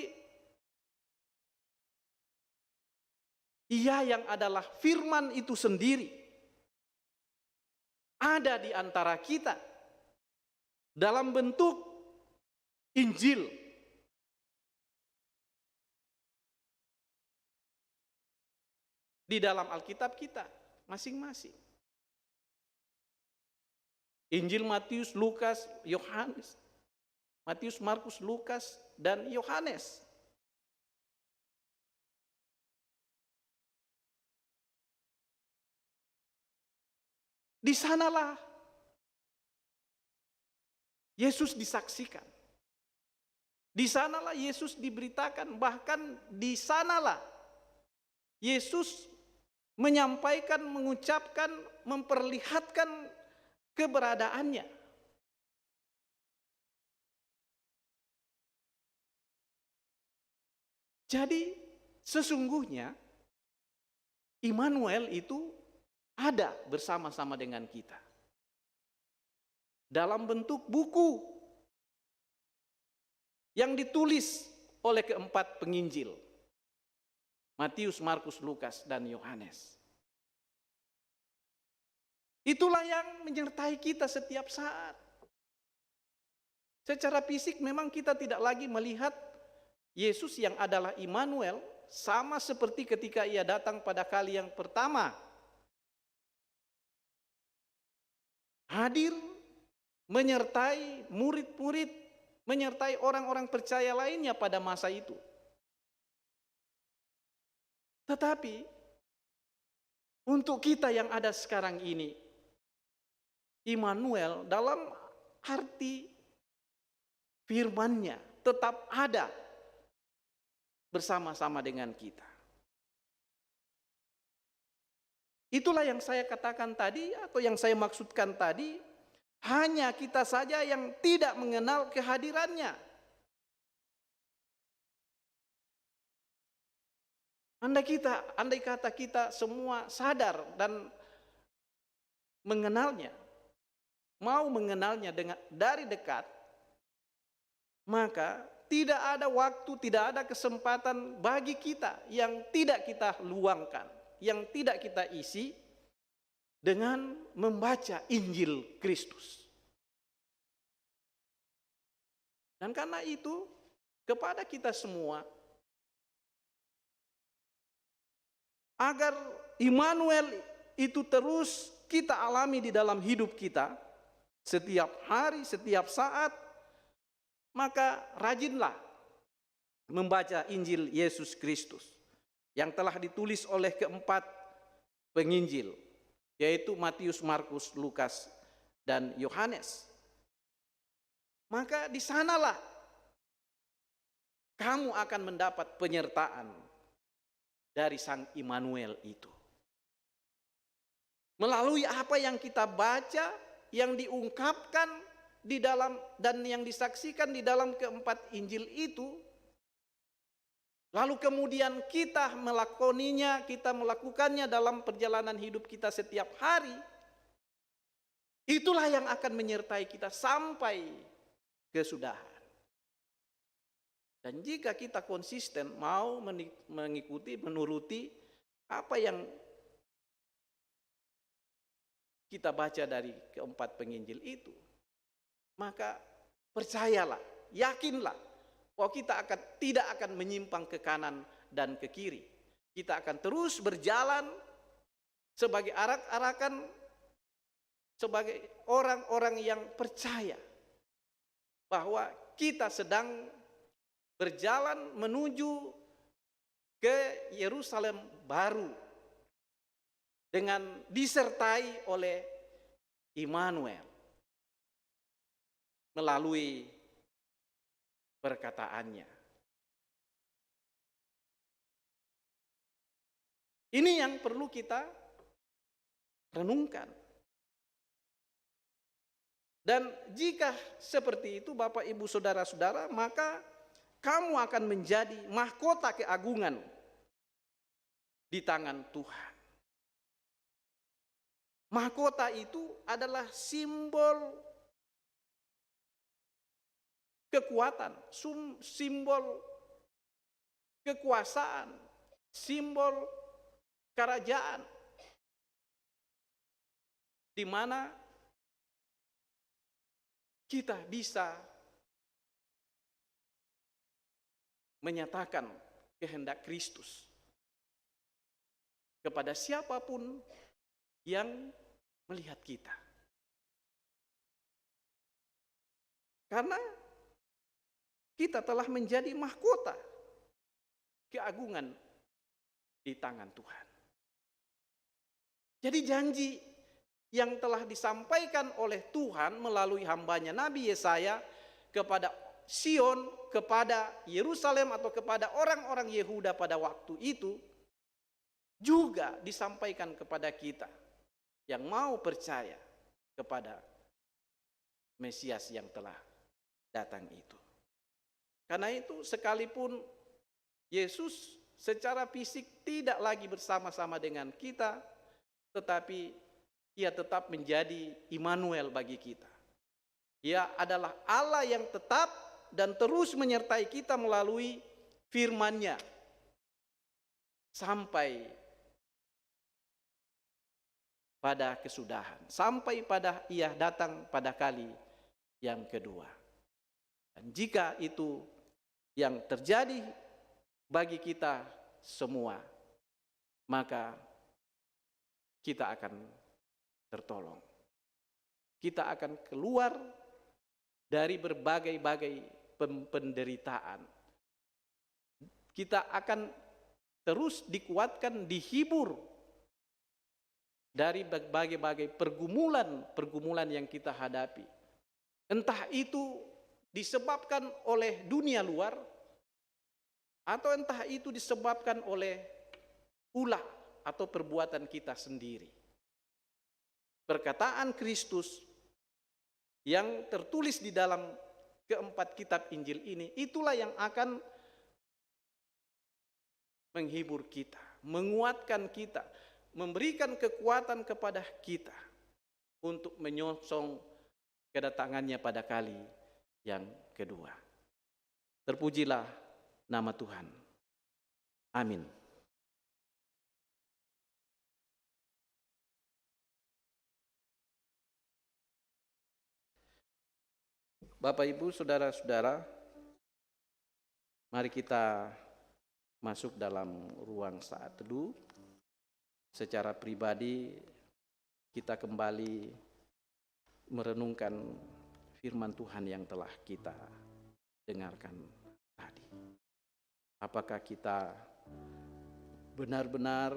Ia yang adalah firman itu sendiri ada di antara kita dalam bentuk Injil. Di dalam Alkitab kita masing-masing. Injil Matius, Lukas, Yohanes. Matius, Markus, Lukas, dan Yohanes. Di sanalah Yesus disaksikan. Di sanalah Yesus diberitakan, bahkan di sanalah Yesus menyampaikan, mengucapkan, memperlihatkan keberadaannya. Jadi sesungguhnya Immanuel itu ada bersama-sama dengan kita. Dalam bentuk buku yang ditulis oleh keempat penginjil. Matius, Markus, Lukas, dan Yohanes. Itulah yang menyertai kita setiap saat. Secara fisik memang kita tidak lagi melihat Yesus yang adalah Immanuel sama seperti ketika Ia datang pada kali yang pertama. Hadir menyertai murid-murid, menyertai orang-orang percaya lainnya pada masa itu. Tetapi untuk kita yang ada sekarang ini, Immanuel dalam arti firman-Nya tetap ada bersama-sama dengan kita. Itulah yang saya katakan tadi atau yang saya maksudkan tadi, hanya kita saja yang tidak mengenal kehadirannya. Andai kata kita semua sadar dan mengenalnya, mau mengenalnya dari dekat, maka tidak ada waktu, tidak ada kesempatan bagi kita yang tidak kita luangkan, yang tidak kita isi dengan membaca Injil Kristus. Dan karena itu, kepada kita semua, agar Immanuel itu terus kita alami di dalam hidup kita, setiap hari, setiap saat, maka rajinlah membaca Injil Yesus Kristus yang telah ditulis oleh keempat penginjil, yaitu Matius, Markus, Lukas, dan Yohanes. Maka di sanalah kamu akan mendapat penyertaan dari Sang Immanuel itu. Melalui apa yang kita baca, yang diungkapkan di dalam dan yang disaksikan di dalam keempat Injil itu, lalu kemudian kita melakoninya, kita melakukannya dalam perjalanan hidup kita setiap hari, Itulah yang akan menyertai kita sampai kesudahan. Dan jika kita konsisten mau mengikuti, menuruti apa yang kita baca dari keempat penginjil itu, maka percayalah, yakinlah bahwa kita tidak akan menyimpang ke kanan dan ke kiri. Kita akan terus berjalan sebagai arak-arakan, sebagai orang-orang yang percaya bahwa kita sedang berjalan menuju ke Yerusalem baru dengan disertai oleh Immanuel melalui perkataannya. Ini yang perlu kita renungkan. Dan jika seperti itu Bapak Ibu Saudara-saudara, maka kamu akan menjadi mahkota keagungan di tangan Tuhan. Mahkota itu adalah simbol kekuatan, simbol kekuasaan, simbol kerajaan, di mana kita bisa menyatakan kehendak Kristus kepada siapapun yang melihat kita. Karena kita telah menjadi mahkota keagungan di tangan Tuhan. Jadi janji yang telah disampaikan oleh Tuhan melalui hambanya Nabi Yesaya kepada Sion, kepada Yerusalem atau kepada orang-orang Yehuda pada waktu itu, juga disampaikan kepada kita yang mau percaya kepada Mesias yang telah datang itu. Karena itu sekalipun Yesus secara fisik tidak lagi bersama-sama dengan kita, tetapi Ia tetap menjadi Immanuel bagi kita. Ia adalah Allah yang tetap dan terus menyertai kita melalui firman-Nya sampai pada kesudahan, sampai pada Ia datang pada kali yang kedua. Dan jika itu yang terjadi bagi kita semua, maka kita akan tertolong. Kita akan keluar dari berbagai-bagai penderitaan. Kita akan terus dikuatkan, dihibur dari berbagai-bagai pergumulan yang kita hadapi. Entah itu disebabkan oleh dunia luar, atau entah itu disebabkan oleh ulah atau perbuatan kita sendiri. Perkataan Kristus yang tertulis di dalam keempat kitab Injil ini, itulah yang akan menghibur kita, menguatkan kita, memberikan kekuatan kepada kita untuk menyongsong kedatangannya pada kali yang kedua. Terpujilah nama Tuhan. Amin. Bapak, Ibu, Saudara-saudara, mari kita masuk dalam ruang saat teduh. Secara pribadi kita kembali merenungkan firman Tuhan yang telah kita dengarkan tadi. Apakah kita benar-benar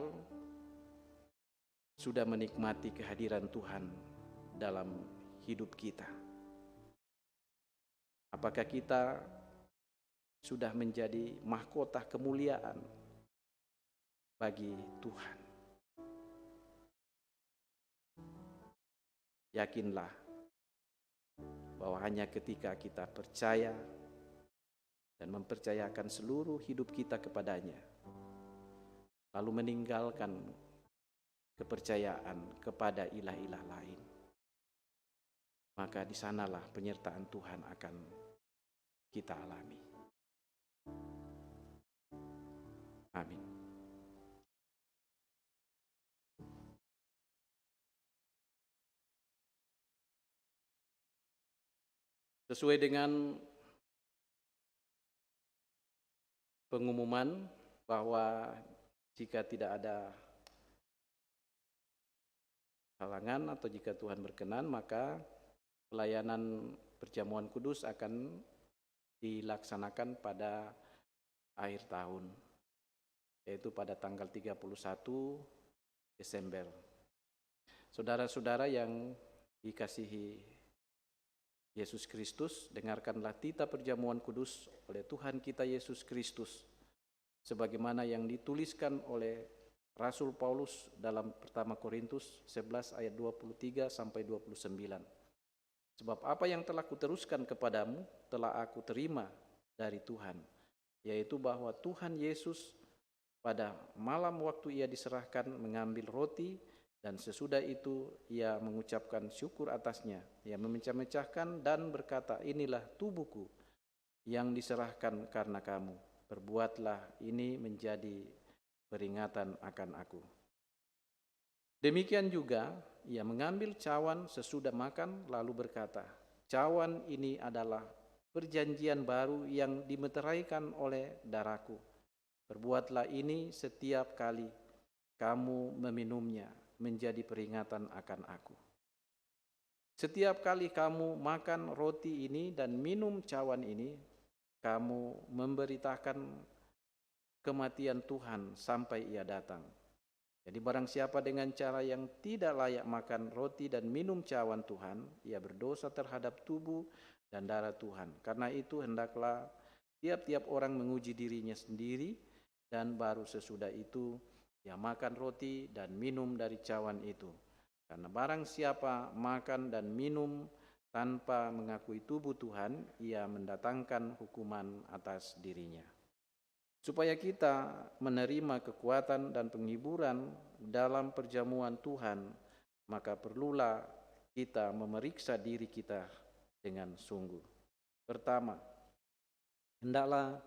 sudah menikmati kehadiran Tuhan dalam hidup kita? Apakah kita sudah menjadi mahkota kemuliaan bagi Tuhan? Yakinlah bahwa hanya ketika kita percaya dan mempercayakan seluruh hidup kita kepadanya, lalu meninggalkan kepercayaan kepada ilah-ilah lain, maka di sanalah penyertaan Tuhan akan kita alami. Amin. Sesuai dengan pengumuman bahwa jika tidak ada halangan atau jika Tuhan berkenan, maka pelayanan perjamuan kudus akan dilaksanakan pada akhir tahun, yaitu pada tanggal 31 Desember. Saudara-saudara yang dikasihi Yesus Kristus, dengarkanlah titah perjamuan kudus oleh Tuhan kita Yesus Kristus, sebagaimana yang dituliskan oleh Rasul Paulus dalam pertama Korintus 11 ayat 23 sampai 29. Sebab apa yang telah kuteruskan kepadamu telah aku terima dari Tuhan, yaitu bahwa Tuhan Yesus pada malam waktu ia diserahkan mengambil roti, dan sesudah itu ia mengucapkan syukur atasnya. Ia memecah-mecahkan dan berkata, inilah tubuhku yang diserahkan karena kamu. Perbuatlah ini menjadi peringatan akan aku. Demikian juga ia mengambil cawan sesudah makan lalu berkata, cawan ini adalah perjanjian baru yang dimeteraikan oleh darahku. Perbuatlah ini setiap kali kamu meminumnya menjadi peringatan akan aku. Setiap kali kamu makan roti ini dan minum cawan ini, kamu memberitakan kematian Tuhan sampai ia datang. Jadi barang siapa dengan cara yang tidak layak makan roti dan minum cawan Tuhan, ia berdosa terhadap tubuh dan darah Tuhan. Karena itu hendaklah tiap-tiap orang menguji dirinya sendiri, dan baru sesudah itu ia makan roti dan minum dari cawan itu. Karena barang siapa makan dan minum tanpa mengakui tubuh Tuhan, ia mendatangkan hukuman atas dirinya. Supaya kita menerima kekuatan dan penghiburan dalam perjamuan Tuhan, maka perlulah kita memeriksa diri kita dengan sungguh. Pertama, hendaklah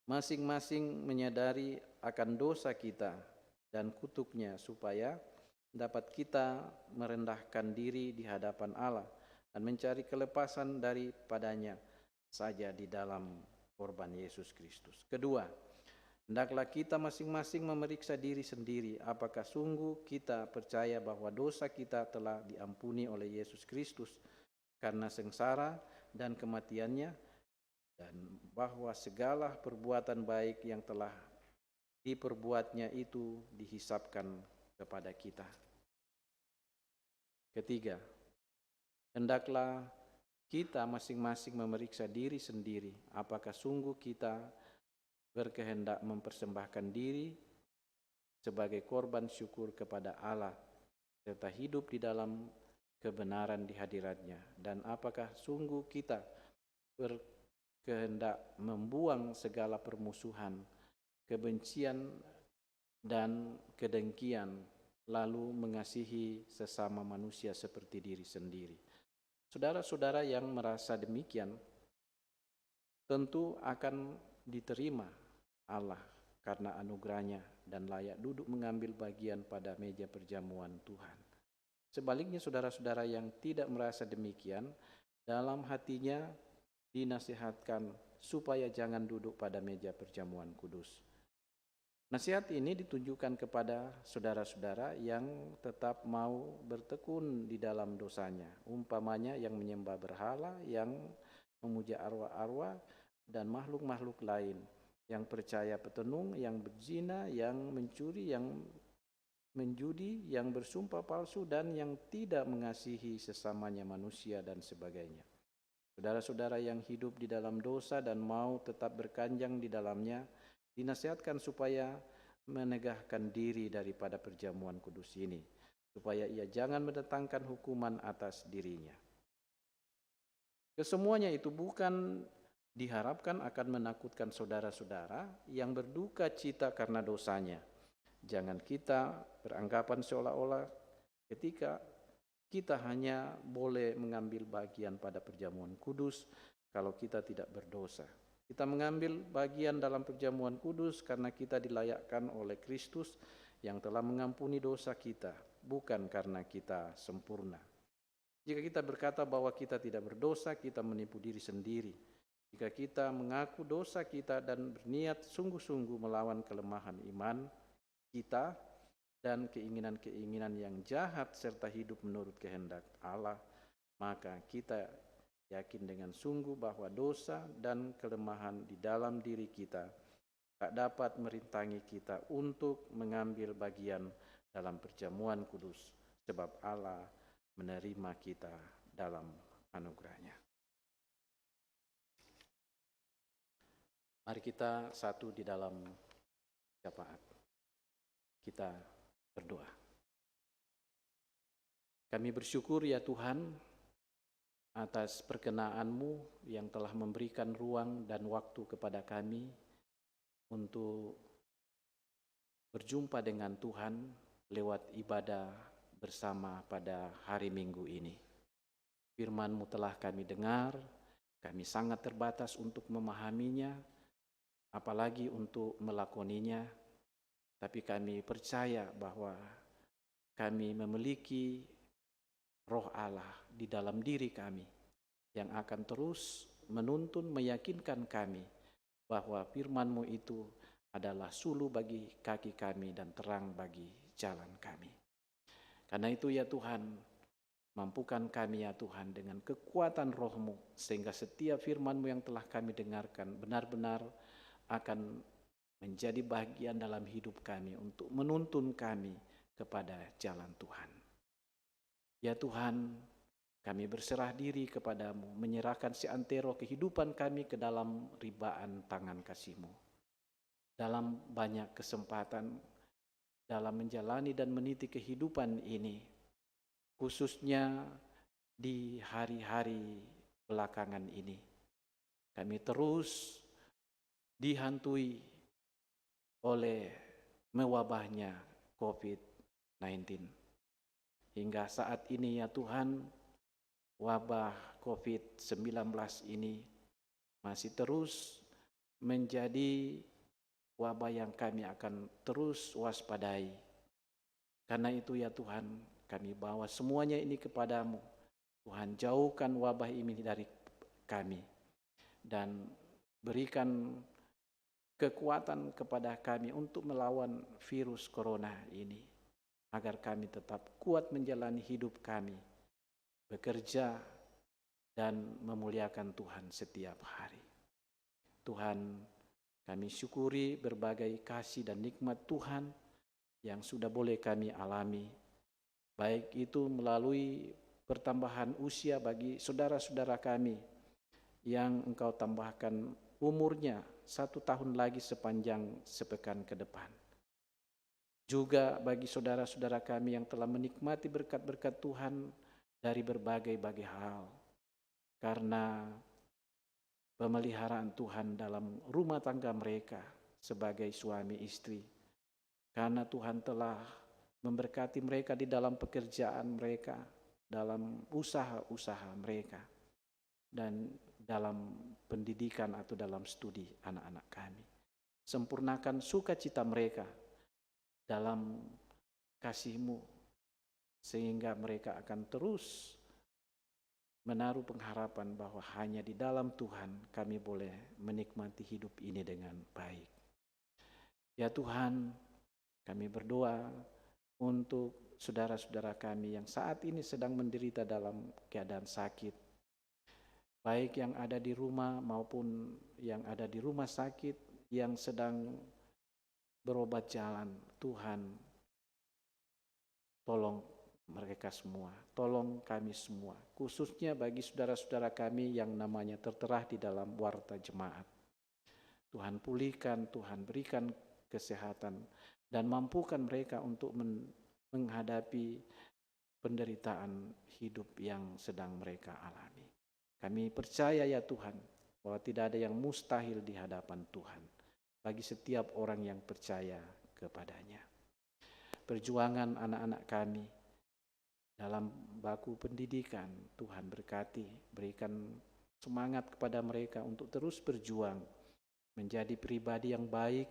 masing-masing menyadari akan dosa kita dan kutuknya, supaya dapat kita merendahkan diri di hadapan Allah dan mencari kelepasan daripadanya saja di dalam korban Yesus Kristus. Kedua, hendaklah kita masing-masing memeriksa diri sendiri, apakah sungguh kita percaya bahwa dosa kita telah diampuni oleh Yesus Kristus karena sengsara dan kematiannya, dan bahwa segala perbuatan baik yang telah diperbuatnya itu dihisapkan kepada kita. Ketiga, hendaklah kita masing-masing memeriksa diri sendiri, apakah sungguh kita berkehendak mempersembahkan diri sebagai korban syukur kepada Allah, serta hidup di dalam kebenaran di hadiratnya, dan apakah sungguh kita berkehendak membuang segala permusuhan, kebencian, dan kedengkian, lalu mengasihi sesama manusia seperti diri sendiri. Saudara-saudara yang merasa demikian tentu akan diterima Allah karena anugerahnya dan layak duduk mengambil bagian pada meja perjamuan Tuhan. Sebaliknya saudara-saudara yang tidak merasa demikian, dalam hatinya dinasihatkan supaya jangan duduk pada meja perjamuan kudus. Nasihat ini ditujukan kepada saudara-saudara yang tetap mau bertekun di dalam dosanya, umpamanya yang menyembah berhala, yang memuja arwah-arwah dan makhluk-makhluk lain, yang percaya petenung, yang berzina, yang mencuri, yang menjudi, yang bersumpah palsu, dan yang tidak mengasihi sesamanya manusia dan sebagainya. Saudara-saudara yang hidup di dalam dosa dan mau tetap berkanjang di dalamnya, dinasihatkan supaya menegahkan diri daripada perjamuan kudus ini, supaya ia jangan mendatangkan hukuman atas dirinya. Kesemuanya itu bukan diharapkan akan menakutkan saudara-saudara yang berduka cita karena dosanya. Jangan kita beranggapan seolah-olah ketika kita hanya boleh mengambil bagian pada perjamuan kudus kalau kita tidak berdosa. Kita mengambil bagian dalam perjamuan kudus karena kita dilayakkan oleh Kristus yang telah mengampuni dosa kita, bukan karena kita sempurna. Jika kita berkata bahwa kita tidak berdosa, kita menipu diri sendiri. Jika kita mengaku dosa kita dan berniat sungguh-sungguh melawan kelemahan iman kita dan keinginan-keinginan yang jahat serta hidup menurut kehendak Allah, maka kita yakin dengan sungguh bahwa dosa dan kelemahan di dalam diri kita tak dapat merintangi kita untuk mengambil bagian dalam perjamuan kudus, sebab Allah menerima kita dalam anugerahnya. Mari kita satu di dalam syafaat. Kita berdoa. Kami bersyukur ya Tuhan atas perkenan-Mu yang telah memberikan ruang dan waktu kepada kami untuk berjumpa dengan Tuhan lewat ibadah bersama pada hari Minggu ini. Firman-Mu telah kami dengar, kami sangat terbatas untuk memahaminya, apalagi untuk melakoninya, tapi kami percaya bahwa kami memiliki Roh Allah di dalam diri kami yang akan terus menuntun, meyakinkan kami bahwa firman-Mu itu adalah suluh bagi kaki kami dan terang bagi jalan kami. Karena itu ya Tuhan, mampukan kami ya Tuhan dengan kekuatan Roh-Mu, sehingga setiap firman-Mu yang telah kami dengarkan benar-benar akan menjadi bagian dalam hidup kami untuk menuntun kami kepada jalan Tuhan. Ya Tuhan, kami berserah diri kepadamu, menyerahkan seantero kehidupan kami ke dalam ribaan tangan kasih-Mu. Dalam banyak kesempatan, dalam menjalani dan meniti kehidupan ini, khususnya di hari-hari belakangan ini, kami terus dihantui oleh mewabahnya COVID-19. Hingga saat ini ya Tuhan, wabah COVID-19 ini masih terus menjadi wabah yang kami akan terus waspadai. Karena itu ya Tuhan, kami bawa semuanya ini kepadamu. Tuhan, jauhkan wabah ini dari kami dan berikan kekuatan kepada kami untuk melawan virus corona ini, agar kami tetap kuat menjalani hidup kami, bekerja dan memuliakan Tuhan setiap hari. Tuhan, kami syukuri berbagai kasih dan nikmat Tuhan yang sudah boleh kami alami, baik itu melalui pertambahan usia bagi saudara-saudara kami yang Engkau tambahkan umurnya 1 tahun lagi sepanjang sepekan ke depan. Juga bagi saudara-saudara kami yang telah menikmati berkat-berkat Tuhan dari berbagai hal, karena pemeliharaan Tuhan dalam rumah tangga mereka sebagai suami istri, karena Tuhan telah memberkati mereka di dalam pekerjaan mereka, dalam usaha-usaha mereka, dan dalam pendidikan atau dalam studi anak-anak kami. Sempurnakan sukacita mereka dalam kasih-Mu, sehingga mereka akan terus menaruh pengharapan bahwa hanya di dalam Tuhan kami boleh menikmati hidup ini dengan baik. Ya Tuhan, kami berdoa untuk saudara-saudara kami yang saat ini sedang menderita dalam keadaan sakit, baik yang ada di rumah maupun yang ada di rumah sakit, yang sedang berobat jalan. Tuhan, tolong mereka semua, tolong kami semua, khususnya bagi saudara-saudara kami yang namanya tertera di dalam warta jemaat. Tuhan pulihkan, Tuhan berikan kesehatan, dan mampukan mereka untuk menghadapi penderitaan hidup yang sedang mereka alami. Kami percaya ya Tuhan, bahwa tidak ada yang mustahil di hadapan Tuhan bagi setiap orang yang percaya kepadanya. Perjuangan anak-anak kami dalam baku pendidikan. Tuhan berkati, berikan semangat kepada mereka untuk terus berjuang menjadi pribadi yang baik,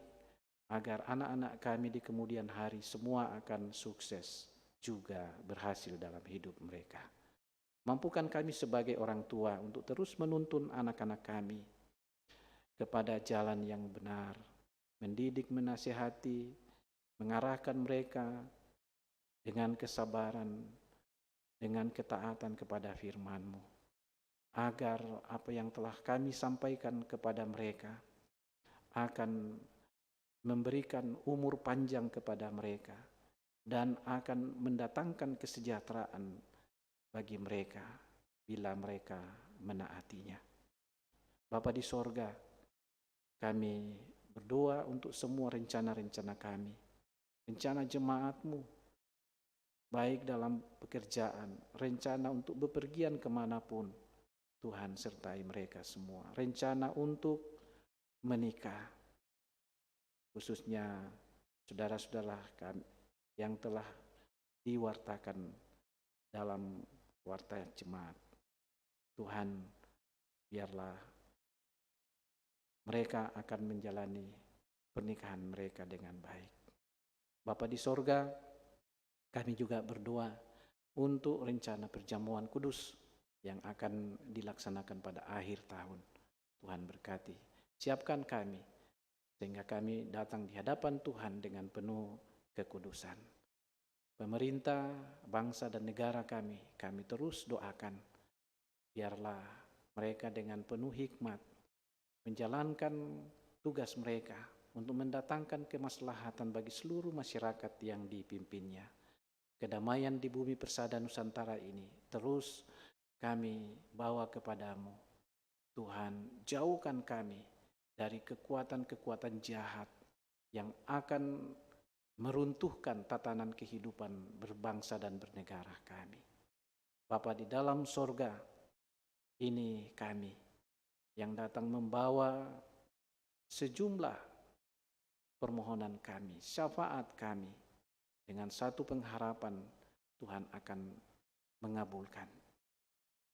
agar anak-anak kami di kemudian hari semua akan sukses juga berhasil dalam hidup mereka. Mampukan kami sebagai orang tua untuk terus menuntun anak-anak kami kepada jalan yang benar, mendidik, menasihati, mengarahkan mereka dengan kesabaran, dengan ketaatan kepada firman-Mu, agar apa yang telah kami sampaikan kepada mereka akan memberikan umur panjang kepada mereka dan akan mendatangkan kesejahteraan bagi mereka bila mereka menaatinya. Bapa di sorga, kami berdoa untuk semua rencana-rencana kami, rencana jemaat-Mu, baik dalam pekerjaan, rencana untuk bepergian kemanapun. Tuhan sertai mereka semua. Rencana untuk menikah, khususnya saudara-saudara kami yang telah diwartakan dalam warta jemaat. Tuhan, biarlah mereka akan menjalani pernikahan mereka dengan baik. Bapa di sorga, kami juga berdoa untuk rencana perjamuan kudus yang akan dilaksanakan pada akhir tahun. Tuhan berkati, siapkan kami sehingga kami datang di hadapan Tuhan dengan penuh kekudusan. Pemerintah, bangsa dan negara kami terus doakan. Biarlah mereka dengan penuh hikmat menjalankan tugas mereka untuk mendatangkan kemaslahatan bagi seluruh masyarakat yang dipimpinnya. Kedamaian di bumi persada Nusantara ini terus kami bawa kepadamu. Tuhan, jauhkan kami dari kekuatan-kekuatan jahat yang akan meruntuhkan tatanan kehidupan berbangsa dan bernegara kami. Bapa di dalam sorga, ini kami yang datang membawa sejumlah permohonan kami, syafaat kami, dengan satu pengharapan Tuhan akan mengabulkan.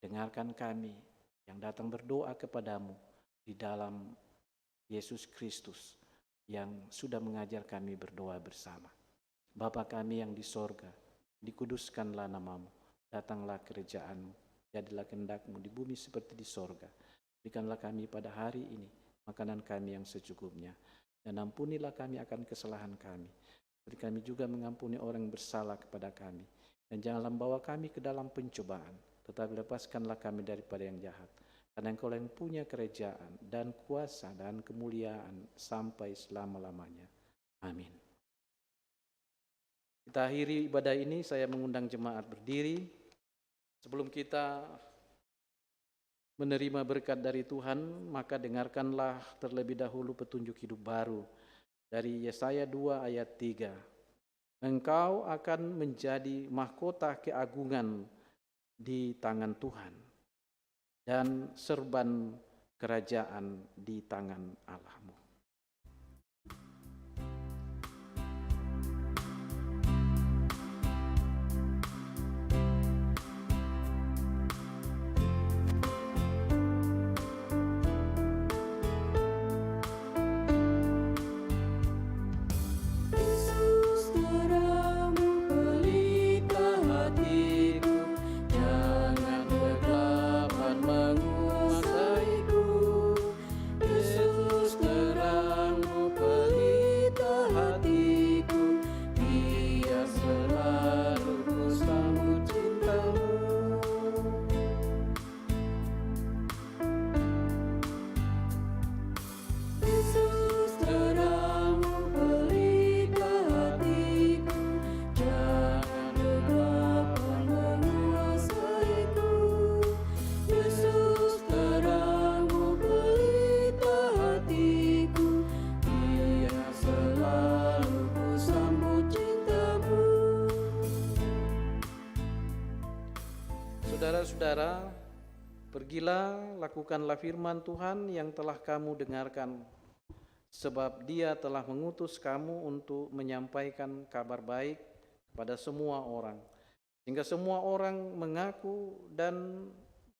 Dengarkan kami yang datang berdoa kepadamu di dalam Yesus Kristus yang sudah mengajar kami berdoa bersama. Bapa kami yang di sorga, dikuduskanlah namamu, datanglah kerajaan-Mu, jadilah kehendak-Mu di bumi seperti di sorga. Berikanlah kami pada hari ini makanan kami yang secukupnya, dan ampunilah kami akan kesalahan kami, seperti kami juga mengampuni orang yang bersalah kepada kami. Dan janganlah membawa kami ke dalam pencobaan, tetapi lepaskanlah kami daripada yang jahat. Karena Engkau yang punya kerajaan dan kuasa dan kemuliaan sampai selama-lamanya. Amin. Kita akhiri ibadah ini, saya mengundang jemaat berdiri. Sebelum kita menerima berkat dari Tuhan, maka dengarkanlah terlebih dahulu petunjuk hidup baru dari Yesaya 2 ayat 3. Engkau akan menjadi mahkota keagungan di tangan Tuhan, dan serban kerajaan di tangan Allahmu. Saudara-saudara, pergilah, lakukanlah firman Tuhan yang telah kamu dengarkan, sebab Dia telah mengutus kamu untuk menyampaikan kabar baik kepada semua orang. sehingga semua orang mengaku dan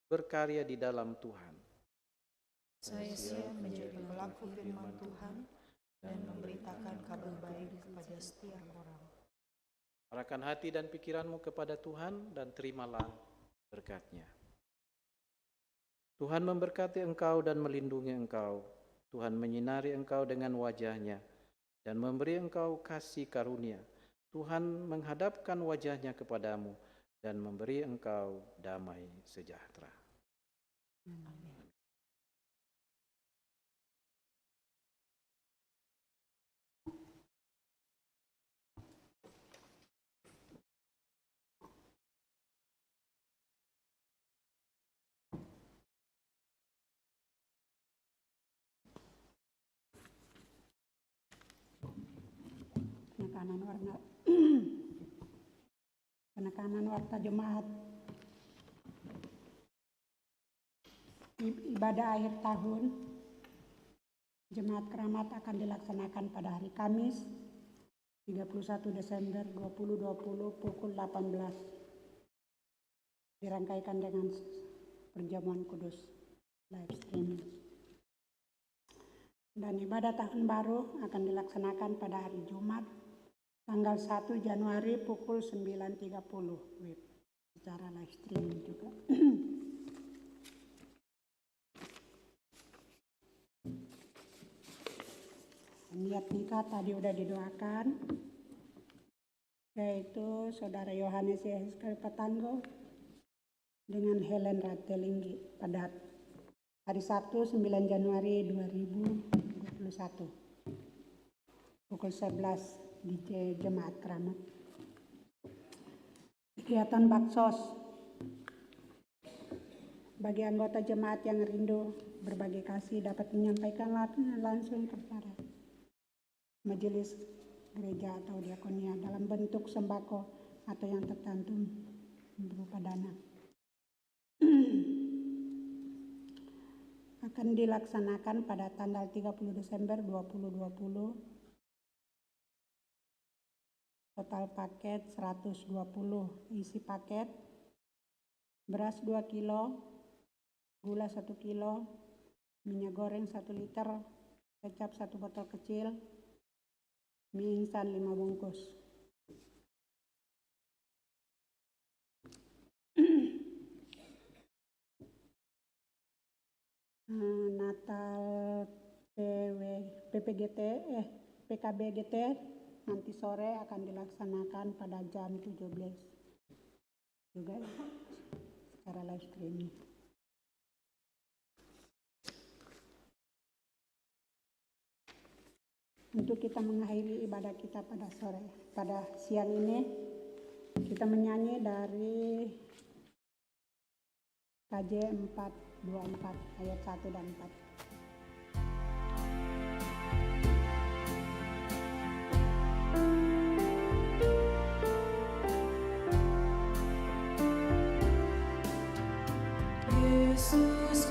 berkarya di dalam Tuhan. Saya siap menjadi pelaku firman Tuhan dan memberitakan kabar baik kepada setiap orang. Arahkan hati dan pikiranmu kepada Tuhan dan terimalah berkat-Nya. Tuhan memberkati engkau dan melindungi engkau. Tuhan menyinari engkau dengan wajah-Nya dan memberi engkau kasih karunia. Tuhan menghadapkan wajah-Nya kepadamu dan memberi engkau damai sejahtera. Amin. Penekanan warta jemaat ibadah akhir tahun Jemaat Keramat akan dilaksanakan pada hari Kamis 31 Desember 2020 pukul 18. Dirangkaikan dengan perjamuan kudus live streaming. Dan ibadah tahun baru akan dilaksanakan pada hari Jumat tanggal 1 Januari pukul 9.30 web secara live streaming juga. Niat nikah tadi udah didoakan, yaitu Saudara Yohanes Yehezkel Patanggo dengan Helen Ratelinggi pada hari Sabtu 9 Januari 2021 pukul 11 di Jemaat Keramat. Kegiatan baksos bagi anggota jemaat yang rindu berbagi kasih dapat menyampaikan langsung kepada majelis gereja atau diakonia dalam bentuk sembako atau yang tercantum berupa dana. Akan dilaksanakan pada tanggal 30 Desember 2020. Total paket 120, isi paket beras 2 kilo, gula 1 kilo, minyak goreng 1 liter, kecap 1 botol kecil, mie instan 5 bungkus. Natal PKBGT nanti sore akan dilaksanakan pada jam 17 juga secara live streaming. Untuk kita mengakhiri ibadah kita pada siang ini, kita menyanyi dari KJ 424 ayat 1 dan 4. Yesus